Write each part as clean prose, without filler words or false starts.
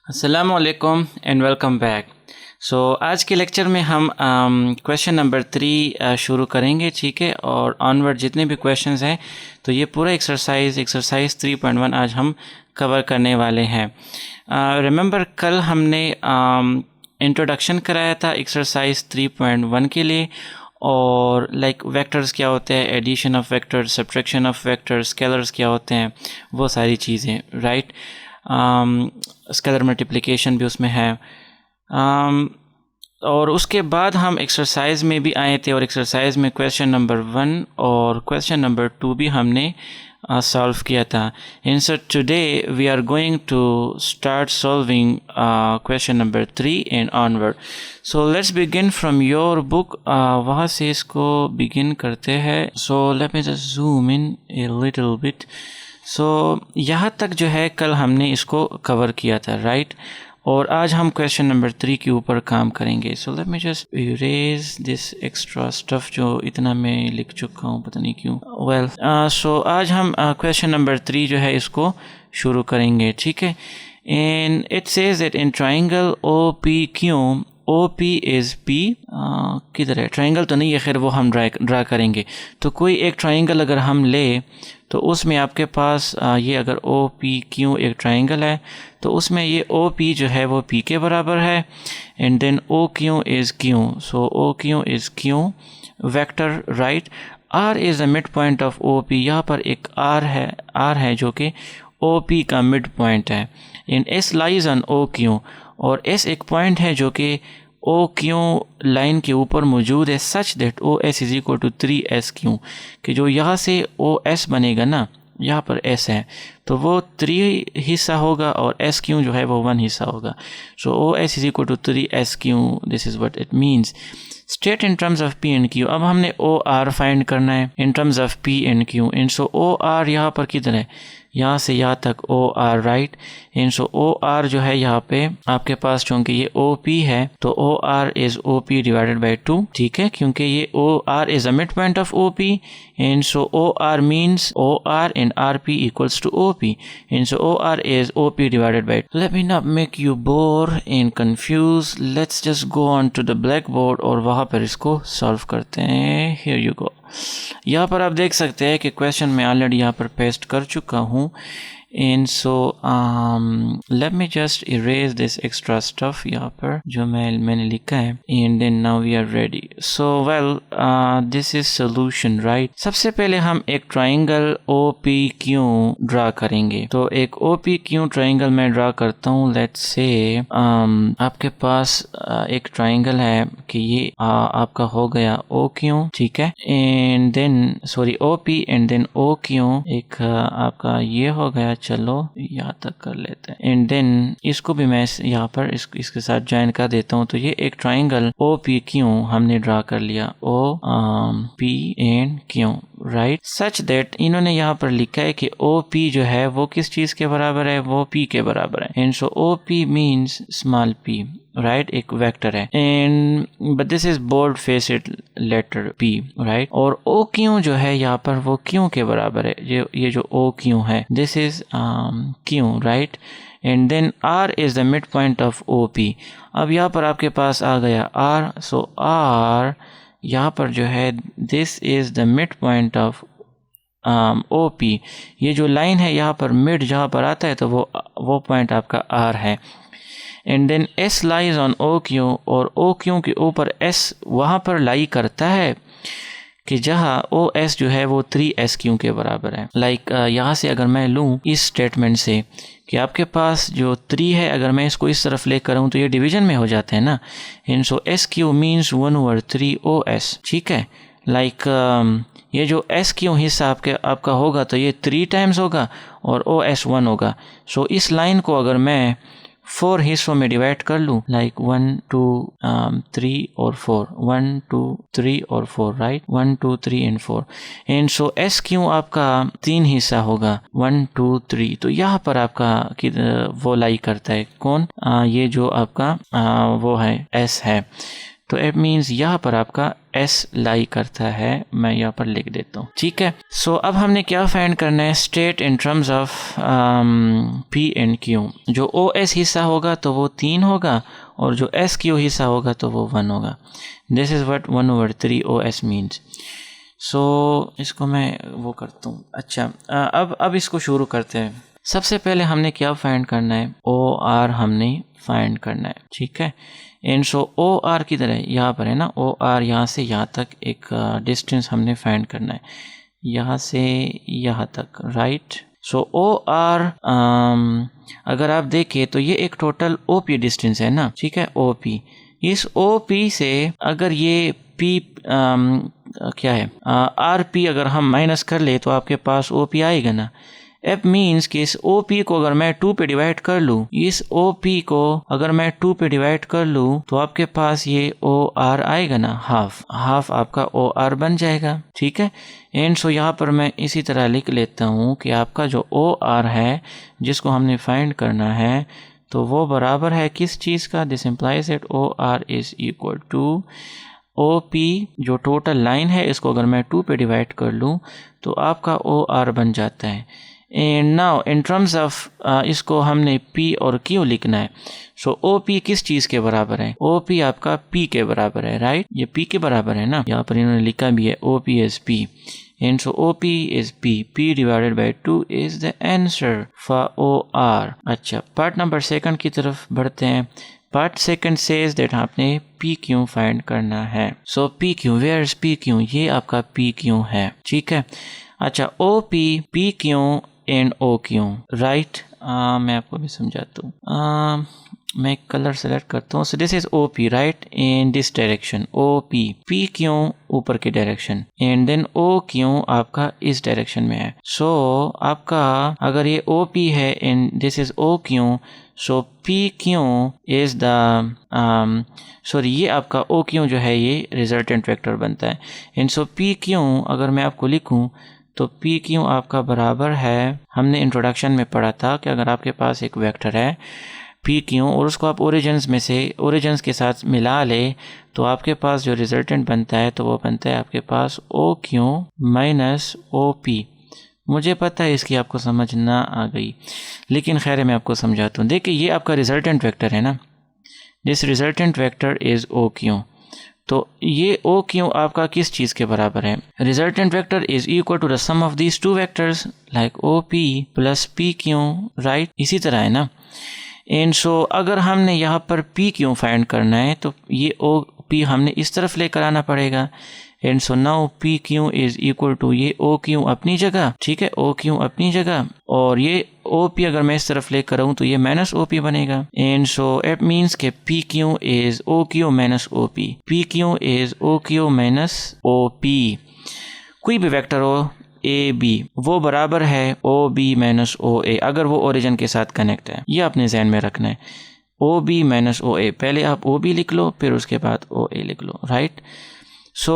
अस्सलामुअलैकुम and welcome back. आज के लेक्चर में हम क्वेश्चन नंबर 3 शुरू करेंगे, ठीक है। और ऑनवर्ड जितने भी क्वेश्चंस हैं तो ये पूरा एक्सरसाइज 3.1 आज हम कवर करने वाले हैं। रिमेंबर कल हमने इंट्रोडक्शन कराया था एक्सरसाइज 3.1 के लिए, और लाइक वेक्टर्स क्या होते हैं, addition of vectors, subtraction of vectors, scalars क्या होते हैं, वो सारी चीज़ें, राइट। स्केलर मल्टीप्लिकेशन भी उसमें है। और उसके बाद हम एक्सरसाइज में भी आए थे, और एक्सरसाइज में क्वेश्चन नंबर 1 और क्वेश्चन नंबर 2 भी हमने सॉल्व किया था। In so today we are going to start solving question number 3 and onward. So let's begin from your book. वहाँ से इसको बिगिन करते हैं। So let me just zoom in a little bit. यहाँ तक जो है कल हमने इसको कवर किया था, राइट। और आज हम क्वेश्चन नंबर 3 के ऊपर काम करेंगे। सो let me just erase this extra stuff जो इतना मैं लिख चुका हूँ, पता नहीं क्यों। सो आज हम क्वेश्चन नंबर 3 जो है इसको शुरू करेंगे, ठीक है। And it says that in triangle OPQ OP is P। किधर है? ट्राइंगल तो नहीं है, खैर वो हम ड्रा करेंगे। तो कोई एक ट्राइंगल अगर हम ले तो उसमें आपके पास ये अगर OPQ एक ट्राइंगल है तो उसमें ये OP जो है वो P के बराबर है, and then OQ is Q। So OQ is Q vector, right. R is the mid point of OP। यहाँ पर एक R है जो कि OP का मिड पॉइंट है। And S lies on OQ, और S एक पॉइंट है जो कि OQ लाइन के ऊपर मौजूद है, such that OS is equal to 3SQ, कि जो यहाँ से OS बनेगा ना, यहाँ पर S है तो वो 3 हिस्सा होगा और SQ जो है वो 1 हिस्सा होगा। So OS is equal to 3SQ, this is what it means. State in terms of P and Q। अब हमने OR फाइंड करना है in terms of P and Q। And so OR यहाँ पर किधर है? यहाँ से यहाँ तक OR, right. And so OR जो है यहाँ पे आपके पास, चूंकि ये OP है तो OR is OP divided by 2, ठीक है, क्योंकि ये OR is the mid point of OP। And so OR means OR and RP equals to OP। And so OR is OP divided by 2। Let me not make you bore and confuse, let's just go on to the black board और वहाँ पर इसको solve करते हैं। Here you go. यहाँ पर आप देख सकते हैं कि क्वेश्चन मैं ऑलरेडी यहाँ पर पेस्ट कर चुका हूँ। And so let me just erase this extra stuff यहाँ पर जो मैंने लिखा है, and then now we are ready. So well, this is solution, right. सबसे पहले हम एक ट्राइंगल OPQ ड्रा करेंगे। तो एक OPQ ट्राइंगल मैं ड्रा करता हूँ। लेट्स से आपके पास एक ट्राइंगल है कि ये आपका हो गया OQ, ठीक है, and then sorry OP and then OQ एक आपका ये हो गया। चलो यहाँ तक कर लेते हैं, एंड देन इसको भी मैं यहाँ पर इसके साथ ज्वाइन कर देता हूँ। तो ये एक ट्राइंगल OPQ हमने ड्रा कर लिया, OP and Q, right. Such that इन्होंने यहाँ पर लिखा है कि OP जो है वो किस चीज के बराबर है? वो P के बराबर है। And so OP means small p, right, एक वेक्टर है। And but this is bold faced letter P, right. और OQ जो है यहाँ पर वो Q के बराबर है। ये जो OQ है this is Q, right. And then R is the mid point of OP। अब यहाँ पर आपके पास आ गया R। सो R यहाँ पर जो है this is the mid point of OP। ये जो लाइन है यहाँ पर मिड जहाँ पर आता है तो वो पॉइंट आपका R है। And then S lies on OQ, और OQ के ऊपर S वहाँ पर लाई करता है कि जहाँ OS जो है वो 3SQ के बराबर है। लाइक यहाँ से अगर मैं लूँ इस स्टेटमेंट से कि आपके पास जो 3 है, अगर मैं इसको इस तरफ लेकर आऊँ तो ये डिवीजन में हो जाता है ना। And so SQ means 1/3 OS, ठीक है। लाइक ये जो SQ हिस्सा आपका होगा तो ये 3 टाइम्स होगा और OS 1 होगा। सो इस लाइन को अगर मैं 4 हिस्सों में डिवाइड कर लूँ, लाइक 1 2 3 और 4, 1 2 3 और 4, right, 1 2 3 and 4। And so SQ आपका 3 हिस्सा होगा, 1 2 3। तो यहाँ पर आपका वो लाई करता है कौन? ये जो आपका वो है S है। तो इट मीन्स यहाँ पर आपका एस लाई करता है, मैं यहाँ पर लिख देता हूँ, ठीक है। सो अब हमने क्या फाइंड करना है, state in terms of P and Q. जो ओ एस हिस्सा होगा तो वो 3 होगा और जो एस क्यू हिस्सा होगा तो वो 1 होगा। This is what 1/3 O S means. So इसको मैं वो करता हूँ। अच्छा, अब इसको शुरू करते हैं। सबसे पहले हमने क्या फाइंड करना है, ओ आर हमने फाइंड करना है, ठीक है। एंड सो ओ आर की तरह यहाँ पर है ना, ओ आर यहाँ से यहाँ तक एक डिस्टेंस हमने फाइंड करना है, यहाँ से यहाँ तक, राइट। सो ओ आर अगर आप देखें तो ये एक टोटल ओ पी डिस्टेंस है ना, ठीक है, ओ पी। इस ओ पी से अगर ये पी क्या है आर पी अगर हम माइनस कर ले तो आपके पास ओ पी आएगा ना। एप मीन्स कि इस ओ पी को अगर मैं 2 पे डिवाइड कर लूँ, इस ओ पी को अगर मैं 2 पे डिवाइड कर लूँ तो आपके पास ये ओ आर आएगा ना, हाफ आपका ओ आर बन जाएगा, ठीक है। एंड सो यहाँ पर मैं इसी तरह लिख लेता हूँ कि आपका जो ओ आर है जिसको हमने फाइंड करना है तो वो बराबर है किस चीज़ का, this implies that O R is equal to O P, जो टोटल लाइन है इसको अगर मैं 2 पे डिवाइड कर लूँ तो आपका ओ आर बन जाता है। And now in terms of इसको हमने P और Q लिखना है। सो OP किस चीज़ के बराबर है, OP आपका P के बराबर है, राइट। ये P के बराबर है ना, यहाँ पर इन्होंने लिखा भी है OP is P and so OP is P divided by 2 is the answer for OR। अच्छा, पार्ट नंबर सेकंड की तरफ बढ़ते हैं। पार्ट सेकंड सेज दैट आपने PQ फाइंड करना है। सो PQ, वेयर इज PQ, ये आपका PQ है, ठीक है। अच्छा, OP, PQ and OQ, right. मैं आपको भी समझाता हूँ, मैं कलर सेलेक्ट करता हूँ। सो this is OP, right, in this direction OP, PQ ऊपर की डायरेक्शन एंड देन OQ आपका इस डायरेक्शन में है। सो आपका अगर ये OP है and this is OQ, so PQ is the sorry ये आपका OQ जो है ये रिजल्टेंट वेक्टर बनता है। एंड सो PQ अगर मैं आपको लिखूँ तो PQ आपका बराबर है, हमने इंट्रोडक्शन में पढ़ा था कि अगर आपके पास एक वेक्टर है PQ और उसको आप ओरिजिन्स के साथ मिला ले तो आपके पास जो रिजल्टेंट बनता है तो वो बनता है आपके पास OQ माइनस OP। मुझे पता है इसकी आपको समझ ना आ गई, लेकिन खैर मैं आपको समझाता हूँ। देखिए ये आपका रिजल्टेंट वेक्टर है ना, this resultant vector is OQ। तो ये OQ आपका किस चीज़ के बराबर है, resultant vector is equal to the sum of these two vectors like OP plus PQ, right. इसी तरह है ना। एंड सो अगर हमने यहाँ पर PQ फाइंड करना है तो ये OP हमने इस तरफ लेकर आना पड़ेगा। And so now PQ is equal to ये OQ अपनी जगह, ठीक है, OQ अपनी जगह, और ये OP अगर मैं इस तरफ लेकर आऊँ तो ये माइनस OP बनेगा। एंड सो इट मीन्स के PQ is OQ minus OP, PQ is OQ minus OP। कोई भी वेक्टर हो AB वो बराबर है OB माइनस OA अगर वो ओरिजिन के साथ कनेक्ट है, ये अपने जहन में रखना है। OB माइनस OA, पहले आप OB लिख लो फिर उसके बाद OA लिख लो, right. So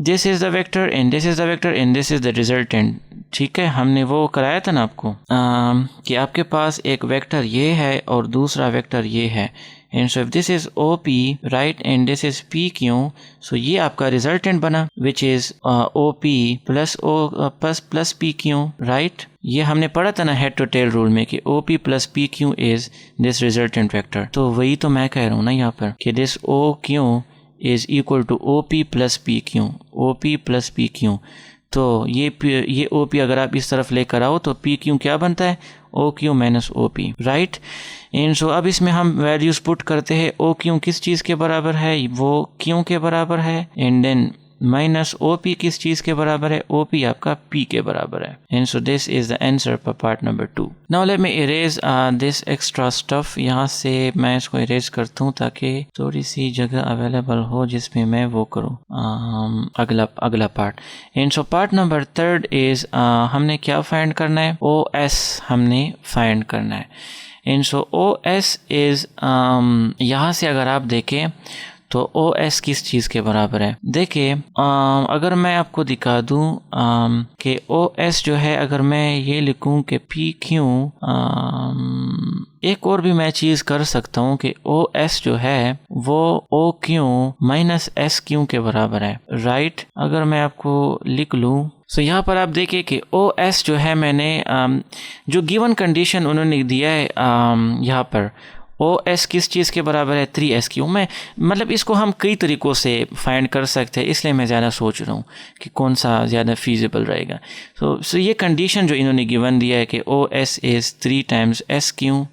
this is the vector and this is the vector and this is the resultant, ठीक है। हमने वो कराया था ना आपको कि आपके पास एक वेक्टर ये है और दूसरा वेक्टर ये है। And so if this is OP, right, and this is PQ, सो ये आपका रिजल्टेंट बना which is OP plus PQ, right. ये हमने पढ़ा था ना हेड टू टेल रूल में कि OP plus PQ is this resultant vector. तो वही तो मैं कह रहा हूँ ना यहाँ पर कि this OQ is equal to OP plus PQ, OP plus PQ। तो ये OP अगर आप इस तरफ लेकर आओ तो PQ क्या बनता है, OQ minus OP, right. And सो अब इसमें हम वैल्यूज पुट करते हैं। OQ किस चीज़ के बराबर है, वो Q के बराबर है, एंड देन माइनस OP किस चीज़ के बराबर है, OP आपका P के बराबर है। And so this is the answer for part number 2। Now let me erase this extra stuff. यहाँ से मैं इसको इरेज करता हूँ ताकि थोड़ी सी जगह अवेलेबल हो जिसमें मैं वो करूँ अगला part. And so part number 3 is हमने क्या फाइंड करना है, OS हमने फाइंड करना है। एंड सो OS इज यहाँ से अगर आप देखें तो ओ एस किस चीज़ के बराबर है? देखिए अगर मैं आपको दिखा दूं कि ओ एस जो है, अगर मैं ये लिखूं कि पी क्यू, एक और भी मैं चीज़ कर सकता हूँ कि ओ एस जो है वो O Q minus S Q के बराबर है, राइट? अगर मैं आपको लिख लूँ तो यहाँ पर आप देखिए कि ओ एस जो है, मैंने जो गिवन कंडीशन उन्होंने दिया है यहाँ पर ओ एस किस चीज़ के बराबर है? 3SQ में। मतलब इसको हम कई तरीक़ों से फाइंड कर सकते हैं, इसलिए मैं ज़्यादा सोच रहा हूँ कि कौन सा ज़्यादा फीजिबल रहेगा। सो ये कंडीशन जो इन्होंने गिवन दिया है कि O S is 3 times SQ,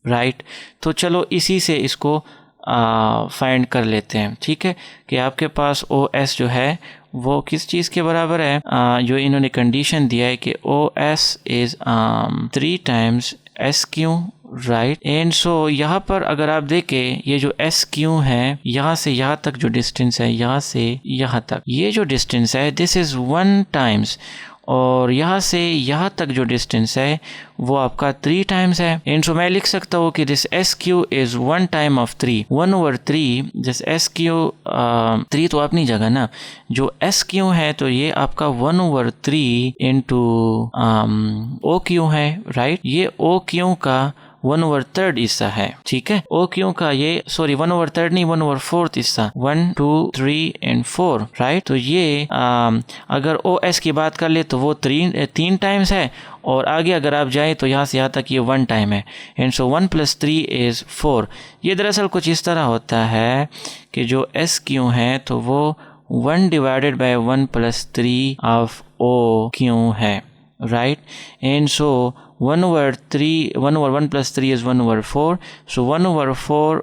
right? तो चलो इसी से इसको फाइंड कर लेते हैं, ठीक है? कि आपके पास ओ एस जो है वो किस चीज़ के बराबर है? जो इन्होंने कंडीशन दिया है कि O S is 3 times SQ, right? And so यहाँ पर अगर आप देखें, ये जो SQ है, यहाँ से यहाँ तक जो डिस्टेंस है, यहाँ से यहाँ तक ये जो डिस्टेंस है, दिस इज़ 1 टाइम्स, और यहाँ से यहाँ तक जो डिस्टेंस है वो आपका 3 टाइम्स है। एंड सो मैं लिख सकता हूँ कि this SQ is 1 time of 3, 1/3। This SQ 3 तो अपनी जगह ना, जो SQ है तो ये आपका 1/3 इंटू OQ है, राइट? ये OQ का 1/3 हिस्सा है, ठीक है? OQ का ये 1/3 नहीं, 1/4 हिस्सा, 1 2 3 एंड 4, राइट? तो ये अगर OS की बात कर ले तो वो 3 टाइम्स है, और आगे अगर आप जाए तो यहाँ से यहाँ तक ये 1 टाइम है। And so 1 + 3 is 4। ये दरअसल कुछ इस तरह होता है कि जो SQ है तो वो 1 डिवाइडेड बाय 1 + 3 ऑफ OQ है, right? And so 1/3, 1 + 3 is 1/4, so 1/4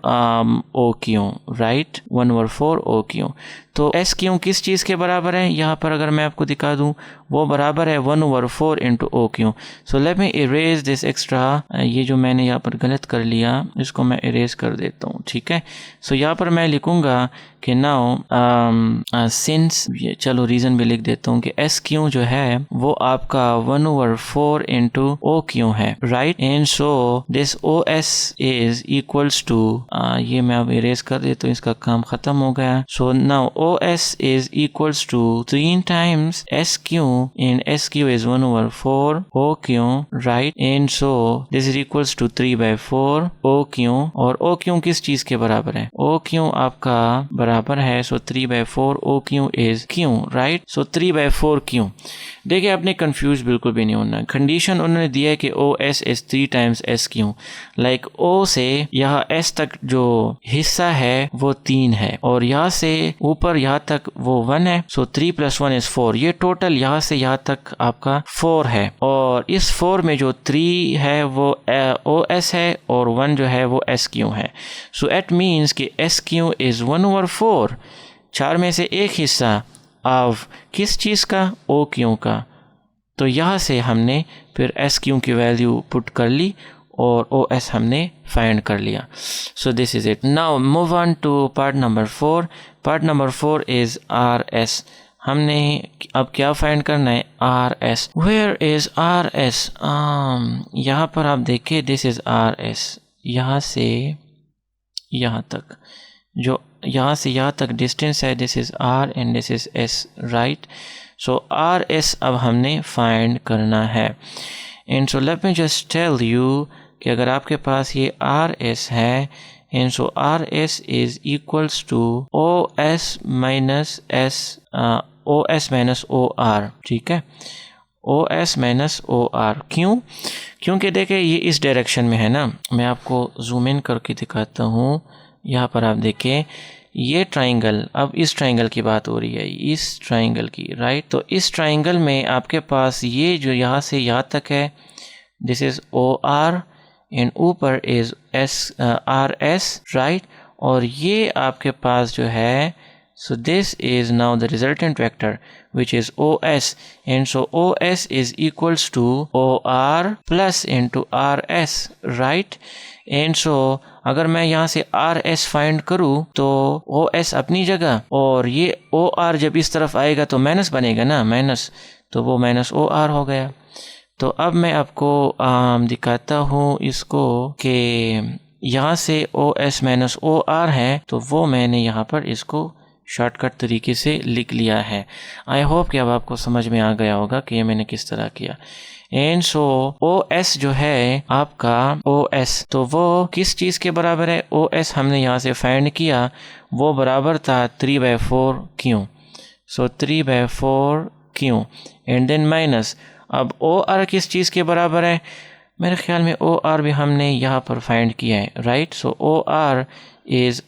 OQ, right? 1/4 OQ। तो SQ किस चीज़ के बराबर है? यहाँ पर अगर मैं आपको दिखा दूँ, वो बराबर है 1/4 into OQ। So let me erase this extra, ये जो मैंने यहाँ पर गलत कर लिया इसको मैं इरेज कर देता हूँ, ठीक है? सो यहाँ पर मैं लिखूँगा कि नाउ सिंस, चलो रीज़न भी लिख देता हूँ कि SQ जो है वो आपका 1/4 इंटू OQ है, right? And so this OS is equals to, ये मैं अब इरेज कर देता हूँ, इसका काम ख़त्म हो गया। So now OS is equals to 3 times SQ, and SQ is 1/4 OQ, right? And so this is equals to 3/4 OQ, और OQ किस चीज़ के बराबर है? OQ आपका बराबर है, so 3/4 OQ is Q, right? So 3/4 Q। देखिए, आपने कंफ्यूज बिल्कुल भी नहीं होना। कंडीशन उन्होंने दिया है कि OS is 3 times SQ, like O से यहाँ S तक जो हिस्सा है वो 3 है, और यहाँ से ऊपर यहाँ तक वो 1 है, सो 3 + 1 is 4। ये टोटल यहाँ से यहाँ तक आपका 4 है, और इस 4 में जो 3 है वो OS है, और 1 जो है वो SQ है। सो इट मीन्स कि SQ इज़ 1/4, 4 में से एक हिस्सा ऑफ किस चीज़ का? OQ का। तो यहाँ से हमने फिर SQ की वैल्यू पुट कर ली और OS हमने फाइंड कर लिया। So this is it. Now move on to part number 4। Part number 4 is RS। हमने अब क्या फाइंड करना है? RS। Where is RS? यहाँ पर आप देखिए, दिस इज़ RS। यहाँ से यहाँ तक, जो यहाँ से यहाँ तक डिस्टेंस है, this is R and this is S, right? So RS अब हमने फाइंड करना है। And so let me just tell you कि अगर आपके पास ये RS है, and so RS is equals to OS minus OR, ठीक है? OS minus OR। क्यों? क्योंकि देखिए ये इस डायरेक्शन में है ना। मैं आपको जूम इन करके दिखाता हूँ। यहाँ पर आप देखें, ये ट्राइंगल, अब इस ट्राइंगल की बात हो रही है, इस ट्राइंगल की, राइट? तो इस ट्राइंगल में आपके पास ये जो यहाँ से यहाँ तक है, दिस इज़ OR, एंड ऊपर इज़ RS, राइट? और ये आपके पास जो है, so this is now the resultant vector which is OS, and so OS is equals to OR plus into RS, right? And so अगर मैं यहाँ से RS फाइंड करूँ तो OS अपनी जगह, और ये OR जब इस तरफ आएगा तो माइनस बनेगा ना, माइनस, तो वो माइनस OR हो गया। तो अब मैं आपको दिखाता हूँ इसको कि यहाँ से O S minus O R है, तो वो मैंने यहाँ पर इसको शॉर्टकट तरीके से लिख लिया है। आई होप कि अब आपको समझ में आ गया होगा कि ये मैंने किस तरह किया। एंड सो ओ एस जो है आपका ओ एस, तो वो किस चीज़ के बराबर है? ओ एस हमने यहाँ से फाइंड किया, वो बराबर था 3/4 Q. So 3/4 Q and then minus, अब ओ आर किस चीज़ के बराबर है? मेरे ख्याल में ओ आर भी हमने यहाँ पर फाइंड किया है, right. So O R is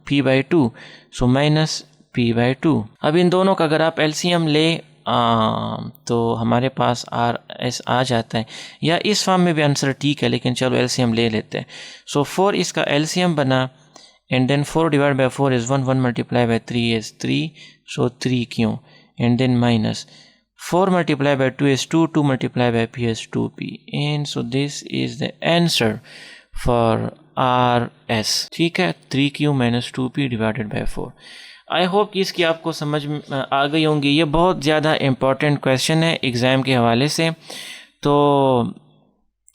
p/2, so minus p/2। अब इन दोनों का अगर आप एलसीएम ले तो हमारे पास आर एस आ जाता है, या इस फॉर्म में भी आंसर ठीक है, लेकिन चलो एलसीएम ले लेते हैं। सो 4 इसका एलसीएम बना, and then 4 divide by 4 is 1, 1 multiply by 3 is 3, so 3 क्यों, and then minus 4 multiplied by 2 is 2, 2 multiplied by p is 2p, and so this is the answer for RS। ठीक है, 3q minus 2p divided by 4। I hope कि इसकी आपको समझ में आ गई होंगी। ये बहुत ज़्यादा इम्पॉर्टेंट क्वेश्चन है एग्ज़ाम के हवाले से, तो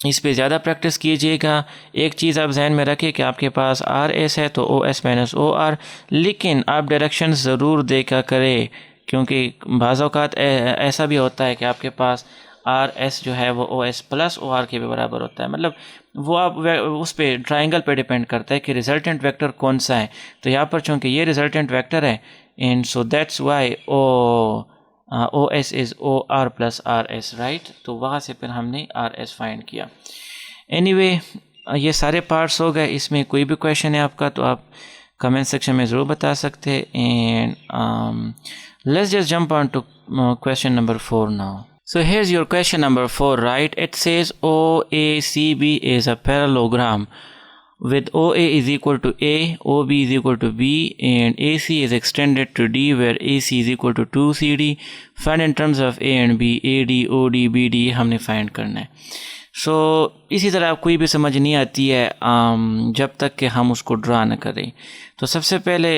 इस पे ज़्यादा प्रैक्टिस कीजिएगा। एक चीज़ आप जहन में रखें कि आपके पास आर एस है तो O S minus O R, लेकिन आप डायरेक्शन ज़रूर देखा करें, क्योंकि बाज़ औक़ात ऐसा भी होता है कि आपके पास आर एस जो है वो O S plus O R के भी बराबर होता है। मतलब वो आप उस पे ट्राइंगल पे डिपेंड करता है कि रिजल्टेंट वेक्टर कौन सा है। तो यहाँ पर चूँकि ये रिजल्टेंट वेक्टर है, and so that's why O S is O R plus R S, right. तो वहाँ से फिर हमने आर एस फाइंड किया। एनीवे ये सारे पार्ट्स हो गए। इसमें कोई भी क्वेश्चन है आपका तो आप कमेंट सेक्शन में ज़रूर बता सकते हैं। And let's just jump on to question number 4 now. So here's your question number 4, right? It says OACB is a parallelogram with OA is equal to A, OB is equal to B, and AC is extended to D, where AC is equal to 2CD. Find in terms of A and B, AD, OD, BD हमने find करना है। सो इसी तरह कोई भी समझ नहीं आती है जब तक कि हम उसको ड्रा न करें। तो सबसे पहले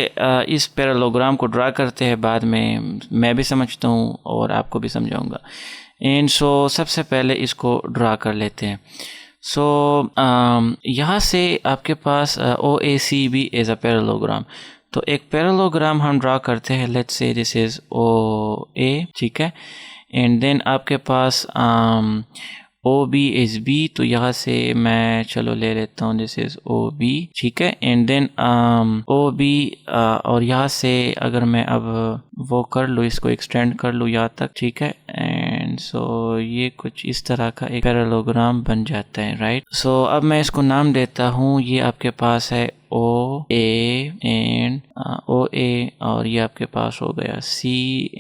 इस पैरेललोग्राम को ड्रा करते हैं, बाद में मैं भी समझता हूँ और आपको भी समझाऊंगा। एंड सो सबसे पहले इसको ड्रा कर लेते हैं। सो यहाँ से आपके पास OACB इज़ अ पैरेललोग्राम, तो एक पैरेललोग्राम हम ड्रा करते हैं। Let's say this is OA, ठीक है। एंड देन आपके पास OB इज़ B, तो यहाँ से मैं चलो ले लेता हूँ दिस इज़ OB, ठीक है। एंड देन OB और यहाँ से अगर मैं अब वो कर लूँ, इसको एक्सटेंड कर लूँ यहाँ तक, ठीक है। एंड सो ये कुछ इस तरह का एक पैरेललोग्राम बन जाता है, राइट। सो अब मैं इसको नाम देता हूँ। ये आपके पास है OA एंड OA, और ये आपके पास हो गया C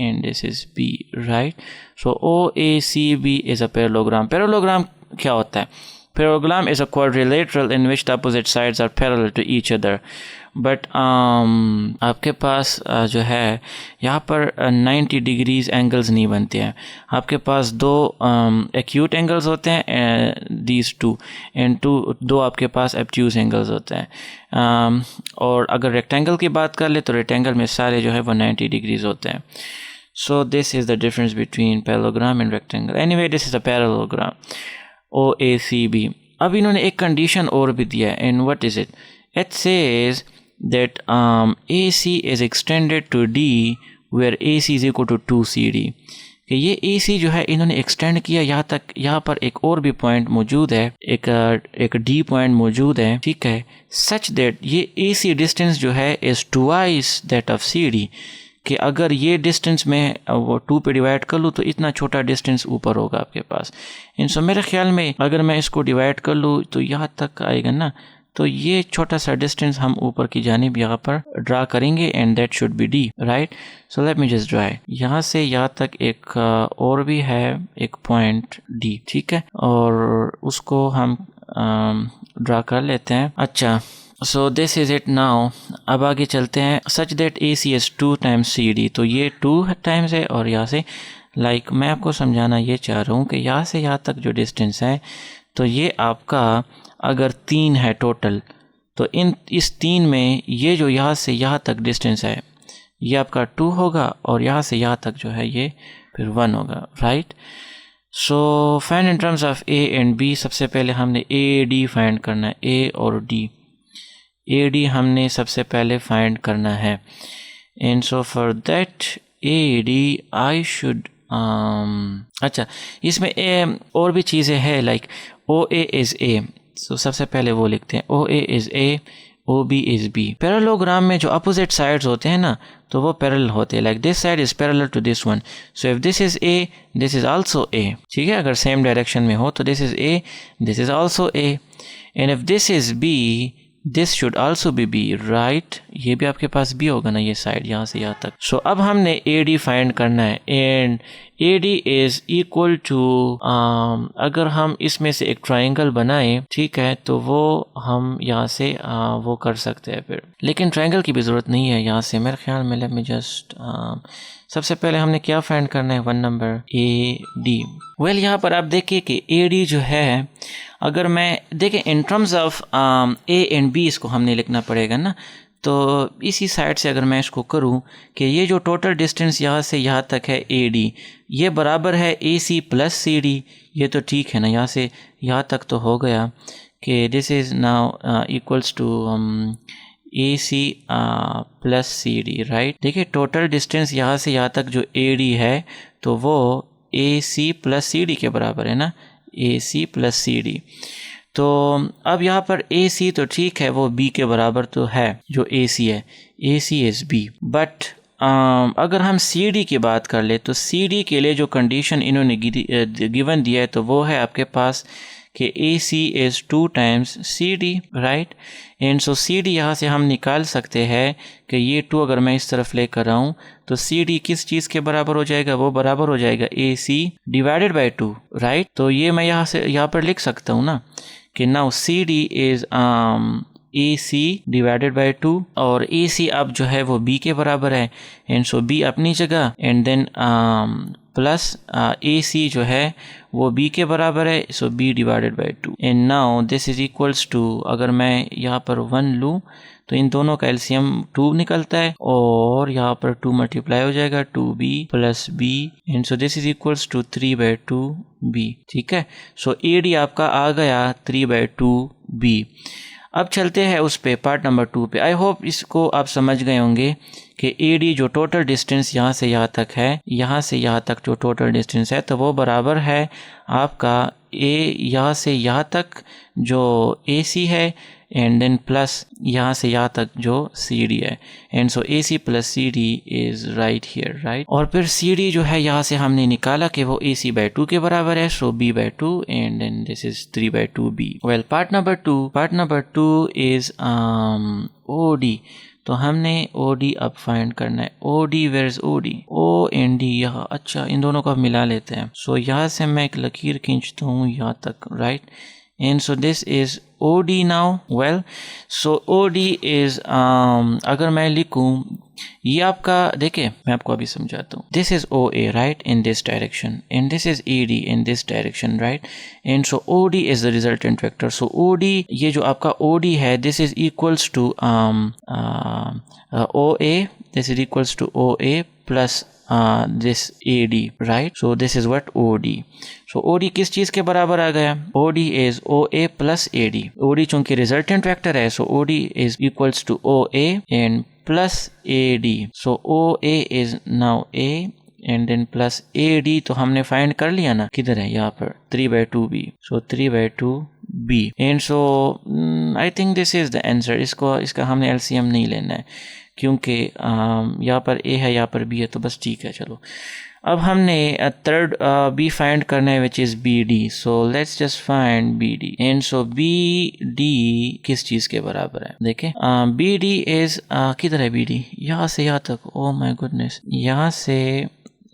and this is B, right. So OACB is a parallelogram. Parallelogram क्या होता है? Parallelogram is a quadrilateral in which the opposite sides are parallel to each other. But आपके पास जो है यहाँ पर 90 डिग्रीज एंगल्स नहीं बनते हैं। आपके पास दो एक्यूट एंगल्स होते हैं, दीज टू, एंड दो आपके पास एब्ट्यूज एंगल्स होते हैं। और अगर रेक्टेंगल की बात कर ले तो रेक्टेंगल में सारे जो है वो 90 डिग्रीज होते हैं। So this is the difference between parallelogram and rectangle. Anyway, this is a parallelogram, OACB. अब इन्होंने एक कंडीशन और भी दिया है, and what is it? It says that AC is extended to D where AC is equal to 2CD. कि ये AC जो है इन्होंने एक्सटेंड किया यहाँ तक। यहाँ पर एक और भी पॉइंट मौजूद है, एक D पॉइंट मौजूद है, ठीक है। सच दैट ये AC डिस्टेंस जो है is twice that of CD, कि अगर ये डिस्टेंस में वो 2 पे डिवाइड कर लूँ तो इतना छोटा डिस्टेंस ऊपर होगा आपके पास। इन सो मेरे ख्याल में अगर मैं इसको डिवाइड कर लूँ तो यहाँ तक आएगा ना, तो ये छोटा सा डिस्टेंस हम ऊपर की जानिब यहाँ पर ड्रा करेंगे, and that should be D, right. So let me just draw. यहाँ से यहाँ तक एक और भी है एक पॉइंट D, ठीक है, और उसको हम ड्रा कर लेते हैं। अच्छा, सो दिस इज़ इट नाउ। अब आगे चलते हैं। Such that AC is 2 times CD, तो ये 2 टाइम्स है, और यहाँ से मैं आपको समझाना ये चाह रहा हूँ कि यहाँ से यहाँ तक जो डिस्टेंस है, तो ये आपका अगर 3 है टोटल, तो इस 3 में ये जो यहाँ से यहाँ तक डिस्टेंस है ये आपका 2 होगा, और यहाँ से यहाँ तक जो है ये फिर 1 होगा, right. So find in terms of A and B, सबसे पहले हमने ए डी फाइंड करना है, ए और डी, ए डी हमने सबसे पहले फाइंड करना है। And so for that A D I should अच्छा, इसमें और भी चीज़ें हैं, लाइक ओ ए इज़ ए, सो सबसे पहले वो लिखते हैं, O A is A, O B is B. Parallelogram में जो अपोजिट साइड्स होते हैं ना, तो वो पैरेलल होते हैं, like this side is parallel to this one, so if this is A, this is also A, ठीक है, अगर सेम डायरेक्शन में हो तो this is A, this is also A, and if this is B, this should also be B, right, ये भी आपके पास B होगा ना, ये साइड यहाँ से यहाँ तक। सो अब हमने ए डी फाइंड करना है, and A D is equal to, अगर हम इसमें से एक ट्राइंगल बनाए, ठीक है, तो वो हम यहाँ से वो कर सकते हैं फिर, लेकिन ट्राइंगल की भी ज़रूरत नहीं है यहाँ से मेरे ख्याल में। लेट मी जस्ट, सबसे पहले हमने क्या फाइंड करना है, 1 नंबर ए डी। वेल यहाँ पर आप देखिए कि ए डी जो है, अगर मैं देखें in terms of A and B, इसको हमने लिखना पड़ेगा ना, तो इसी साइड से अगर मैं इसको करूं कि ये जो टोटल डिस्टेंस यहाँ से यहाँ तक है ए डी, ये बराबर है ए सी प्लस सी डी, ये तो ठीक है ना, यहाँ से यहाँ तक तो हो गया कि this is now equals to A C plus C D, right. देखिए टोटल डिस्टेंस यहाँ से यहाँ तक जो ए डी है, तो वो ए सी प्लस सी डी के बराबर है ना, ए सी प्लस सी डी। तो अब यहाँ पर ए सी तो ठीक है, वो बी के बराबर तो है, जो ए सी है, ए सी इज़ बी, बट अगर हम सी डी की बात कर ले, तो सी डी के लिए जो कंडीशन इन्होंने गिवन दिया है, तो वो है आपके पास कि A C is 2 times C D, right. And so C D यहाँ से हम निकाल सकते हैं कि ये 2 अगर मैं इस तरफ लेकर आऊँ, तो सी डी किस चीज़ के बराबर हो जाएगा, वो बराबर हो जाएगा ए सी डिवाइडेड बाई 2, राइट। तो ये मैं यहाँ पर लिख सकता हूँ ना कि now C D is A C divided by 2, और ए सी अब जो है वो बी के बराबर है, एंड सो बी अपनी जगह, and then plus A C जो है वो बी के बराबर है, so B divided by 2, and now this is equals to, अगर मैं यहाँ पर 1 लूँ तो इन दोनों का एलसीएम 2 निकलता है, और यहाँ पर 2 मल्टीप्लाई हो जाएगा, 2b plus b, and so this is equals to 3/2b, ठीक है। सो ए डी आपका आ गया 3/2b। अब चलते हैं उस पे, पार्ट नंबर 2 पे। आई होप इसको आप समझ गए होंगे कि ए डी जो टोटल डिस्टेंस यहाँ से यहाँ तक है, यहाँ से यहाँ तक जो टोटल डिस्टेंस है, तो वो बराबर है आपका ए यहाँ से यहाँ तक जो ए सी है, एंड देन प्लस यहाँ से यहाँ तक जो सी डी है, and so A C plus C D is right here, right. और फिर सी डी जो है यहाँ से हमने निकाला कि वो ए सी बाई 2 के बराबर है, so B by 2, and then this is 3/2b। Well part number 2 is O D. तो हमने ओ डी अब फाइंड करना है। O D, where is O D, O and D यहाँ, अच्छा इन दोनों को अब मिला लेते हैं। सो यहाँ से मैं एक लकीर खींचता हूँ यहाँ तक, right, and so this is O D now. Well so O D is, अगर मैं लिखूँ, ये आपका, देखिए मैं आपको अभी समझाता हूँ, this is O A, right, in this direction, and this is A D in this direction, right, and so O D is the resultant vector. So O D, ये जो आपका ओ डी है, this is equals to O A, this is equals to O A plus this AD, right? So this is what OD. So OD किस चीज़ के बराबर आ गया? OD is OA plus AD. OD चूंकि resultant vector है, so OD is equals to OA and plus AD. So OA is now A and then plus AD, तो हमने find कर लिया ना, किधर है यहाँ पर 3/2b. So 3/2b. And so I think this is the answer. इसका हमने LCM नहीं लेना है, क्योंकि यहाँ पर ए है, यहाँ पर बी है, तो बस ठीक है। चलो अब हमने थर्ड बी फाइंड करना है, which is B D. So let's just find B D, and so B D किस चीज़ के बराबर है? देखें, बी डी इज़, किधर है बी डी? यहाँ से यहाँ तक, ओ माई गुडनेस, यहाँ से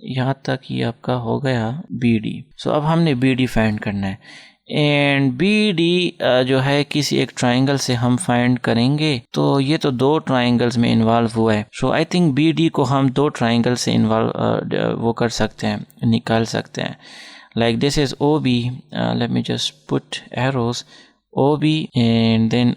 यहाँ तक ये आपका हो गया बी डी। सो अब हमने बी डी फाइंड करना है, एंड बी डी जो है किसी एक ट्राइंगल से हम फाइंड करेंगे, तो ये तो 2 ट्राइंगल्स में इन्वॉल्व हुआ है। सो आई थिंक बी डी को हम 2 ट्राइंगल से वो कर सकते हैं, निकाल सकते हैं। Like this is O B, let me just put arrows, O B, and then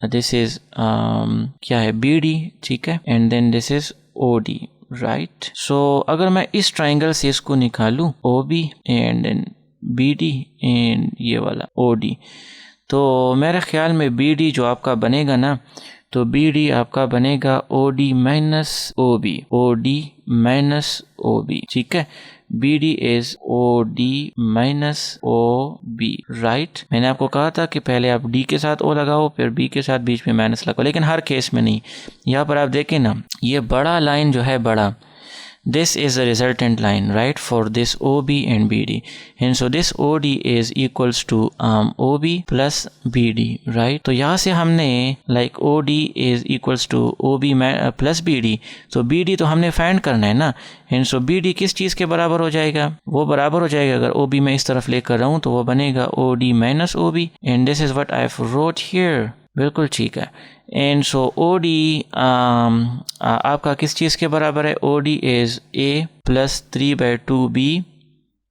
this is क्या है, बी डी, ठीक है, and then this is O D, right. So अगर मैं इस ट्राइंगल से इसको निकालूं OB and then BD and ये वाला OD, तो मेरे ख्याल में BD जो आपका बनेगा ना, तो BD आपका बनेगा OD माइनस OB, ठीक है। BD is OD minus OB, right. मैंने आपको कहा था कि पहले आप D के साथ O लगाओ, फिर B के साथ बीच में माइनस लगाओ, लेकिन हर केस में नहीं। यहाँ पर आप देखें ना, ये बड़ा लाइन जो है बड़ा, this is the resultant line, right, for this OB and BD, and so this OD is equals to OB plus BD, right। तो यहाँ से हमने like OD is equals to OB plus BD, तो BD तो हमने find करना है ना, and so BD किस चीज़ के बराबर हो जाएगा, वो बराबर हो जाएगा, अगर OB मैं इस तरफ लेकर रहूँ तो वो बनेगा OD minus OB, and this is what I've wrote here, बिल्कुल ठीक है। एंड सो OD आपका किस चीज़ के बराबर है, OD is A plus 3/2B,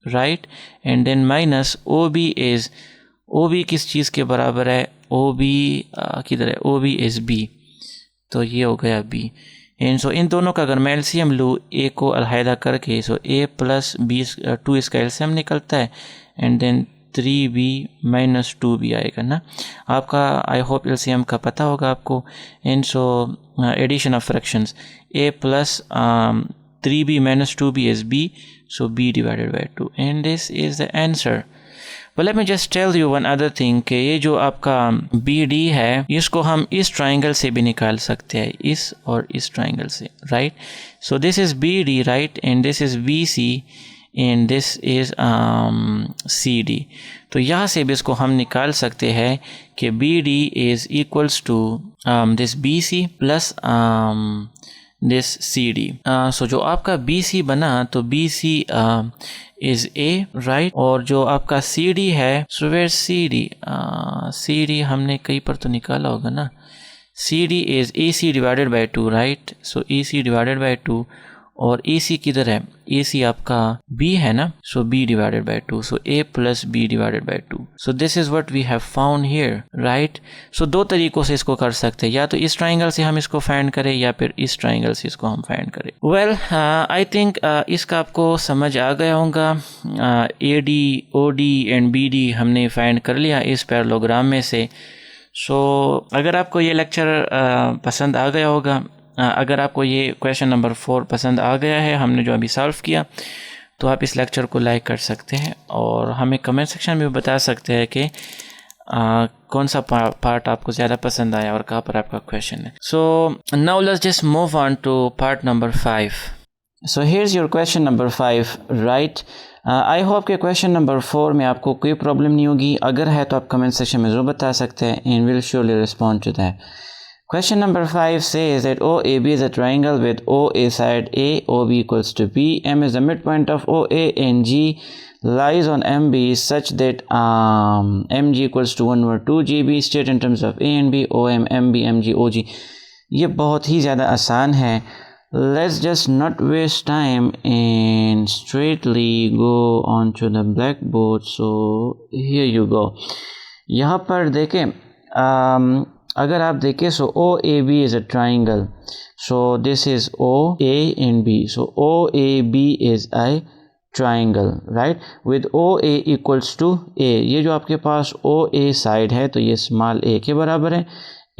right, and then minus OB is, OB किस चीज़ के बराबर है, OB किधर है, OB इज़ B, तो ये हो गया B। एंड सो इन दोनों का अगर मैं एलसीएम लूँ, A को अलहदा करके, सो A प्लस B 2 इसका एलसीएम निकलता है, and then 3B minus 2B आएगा ना आपका। आई होप एलसीएम का पता होगा आपको। And so addition of fractions, A plus 3B minus 2B is B, so B divided by 2, and this is the answer. But let me just tell you one other thing कि ये जो आपका BD है, इसको हम इस triangle से भी निकाल सकते हैं, इस और इस ट्राइंगल से, right. So this is BD, right, and this is BC and this is CD। तो यहाँ से भी इसको हम निकाल सकते हैं कि BD is equals to this BC plus this CD। so जो आपका BC बना, तो BC is A, right, और जो आपका CD है, so where CD हमने कहीं पर तो निकाला होगा ना, CD is AC divided by 2, right, so AC divided by 2, और AC किधर है, AC आपका B है ना, so B divided by 2, so A plus B divided by 2, so this is what we have found here, right। so दो तरीक़ों से इसको कर सकते हैं, या तो इस ट्राइंगल से हम इसको फाइंड करें, या फिर इस ट्राइंगल से इसको हम फाइंड करें। वेल आई थिंक इसका आपको समझ आ गया होगा। AD, OD एंड BD हमने फाइंड कर लिया इस पैरेललोग्राम में से। सो अगर आपको ये लेक्चर पसंद आ गया होगा, अगर आपको ये क्वेश्चन नंबर 4 पसंद आ गया है, हमने जो अभी सॉल्व किया, तो आप इस लेक्चर को लाइक कर सकते हैं और हमें कमेंट सेक्शन में बता सकते हैं कि कौन सा पार्ट आपको ज़्यादा पसंद आया और कहाँ पर आपका क्वेश्चन है। So now let's just move on to part number 5। So here is your question number 5, right. I hope कि क्वेश्चन नंबर 4 में आपको कोई प्रॉब्लम नहीं होगी, अगर है तो आप कमेंट सेक्शन में ज़रूर बता सकते हैं, and will surely respond to that. Question number 5 says that OAB is a triangle with OA side A, OB equals to B, M is the midpoint of OA, and G lies on MB such that MG equals to 1/2 GB. State in terms of A and B, OM, MB, MG, OG. ये बहुत ही ज़्यादा आसान है। Let's just not waste time and straightly go on to the blackboard. So here you go. यहाँ पर देखें, अगर आप देखें, so OAB is a triangle, so this is OA and B, so OAB is a triangle, right, with OA equals to A। ये जो आपके पास OA side है, तो ये स्मॉल a के बराबर है,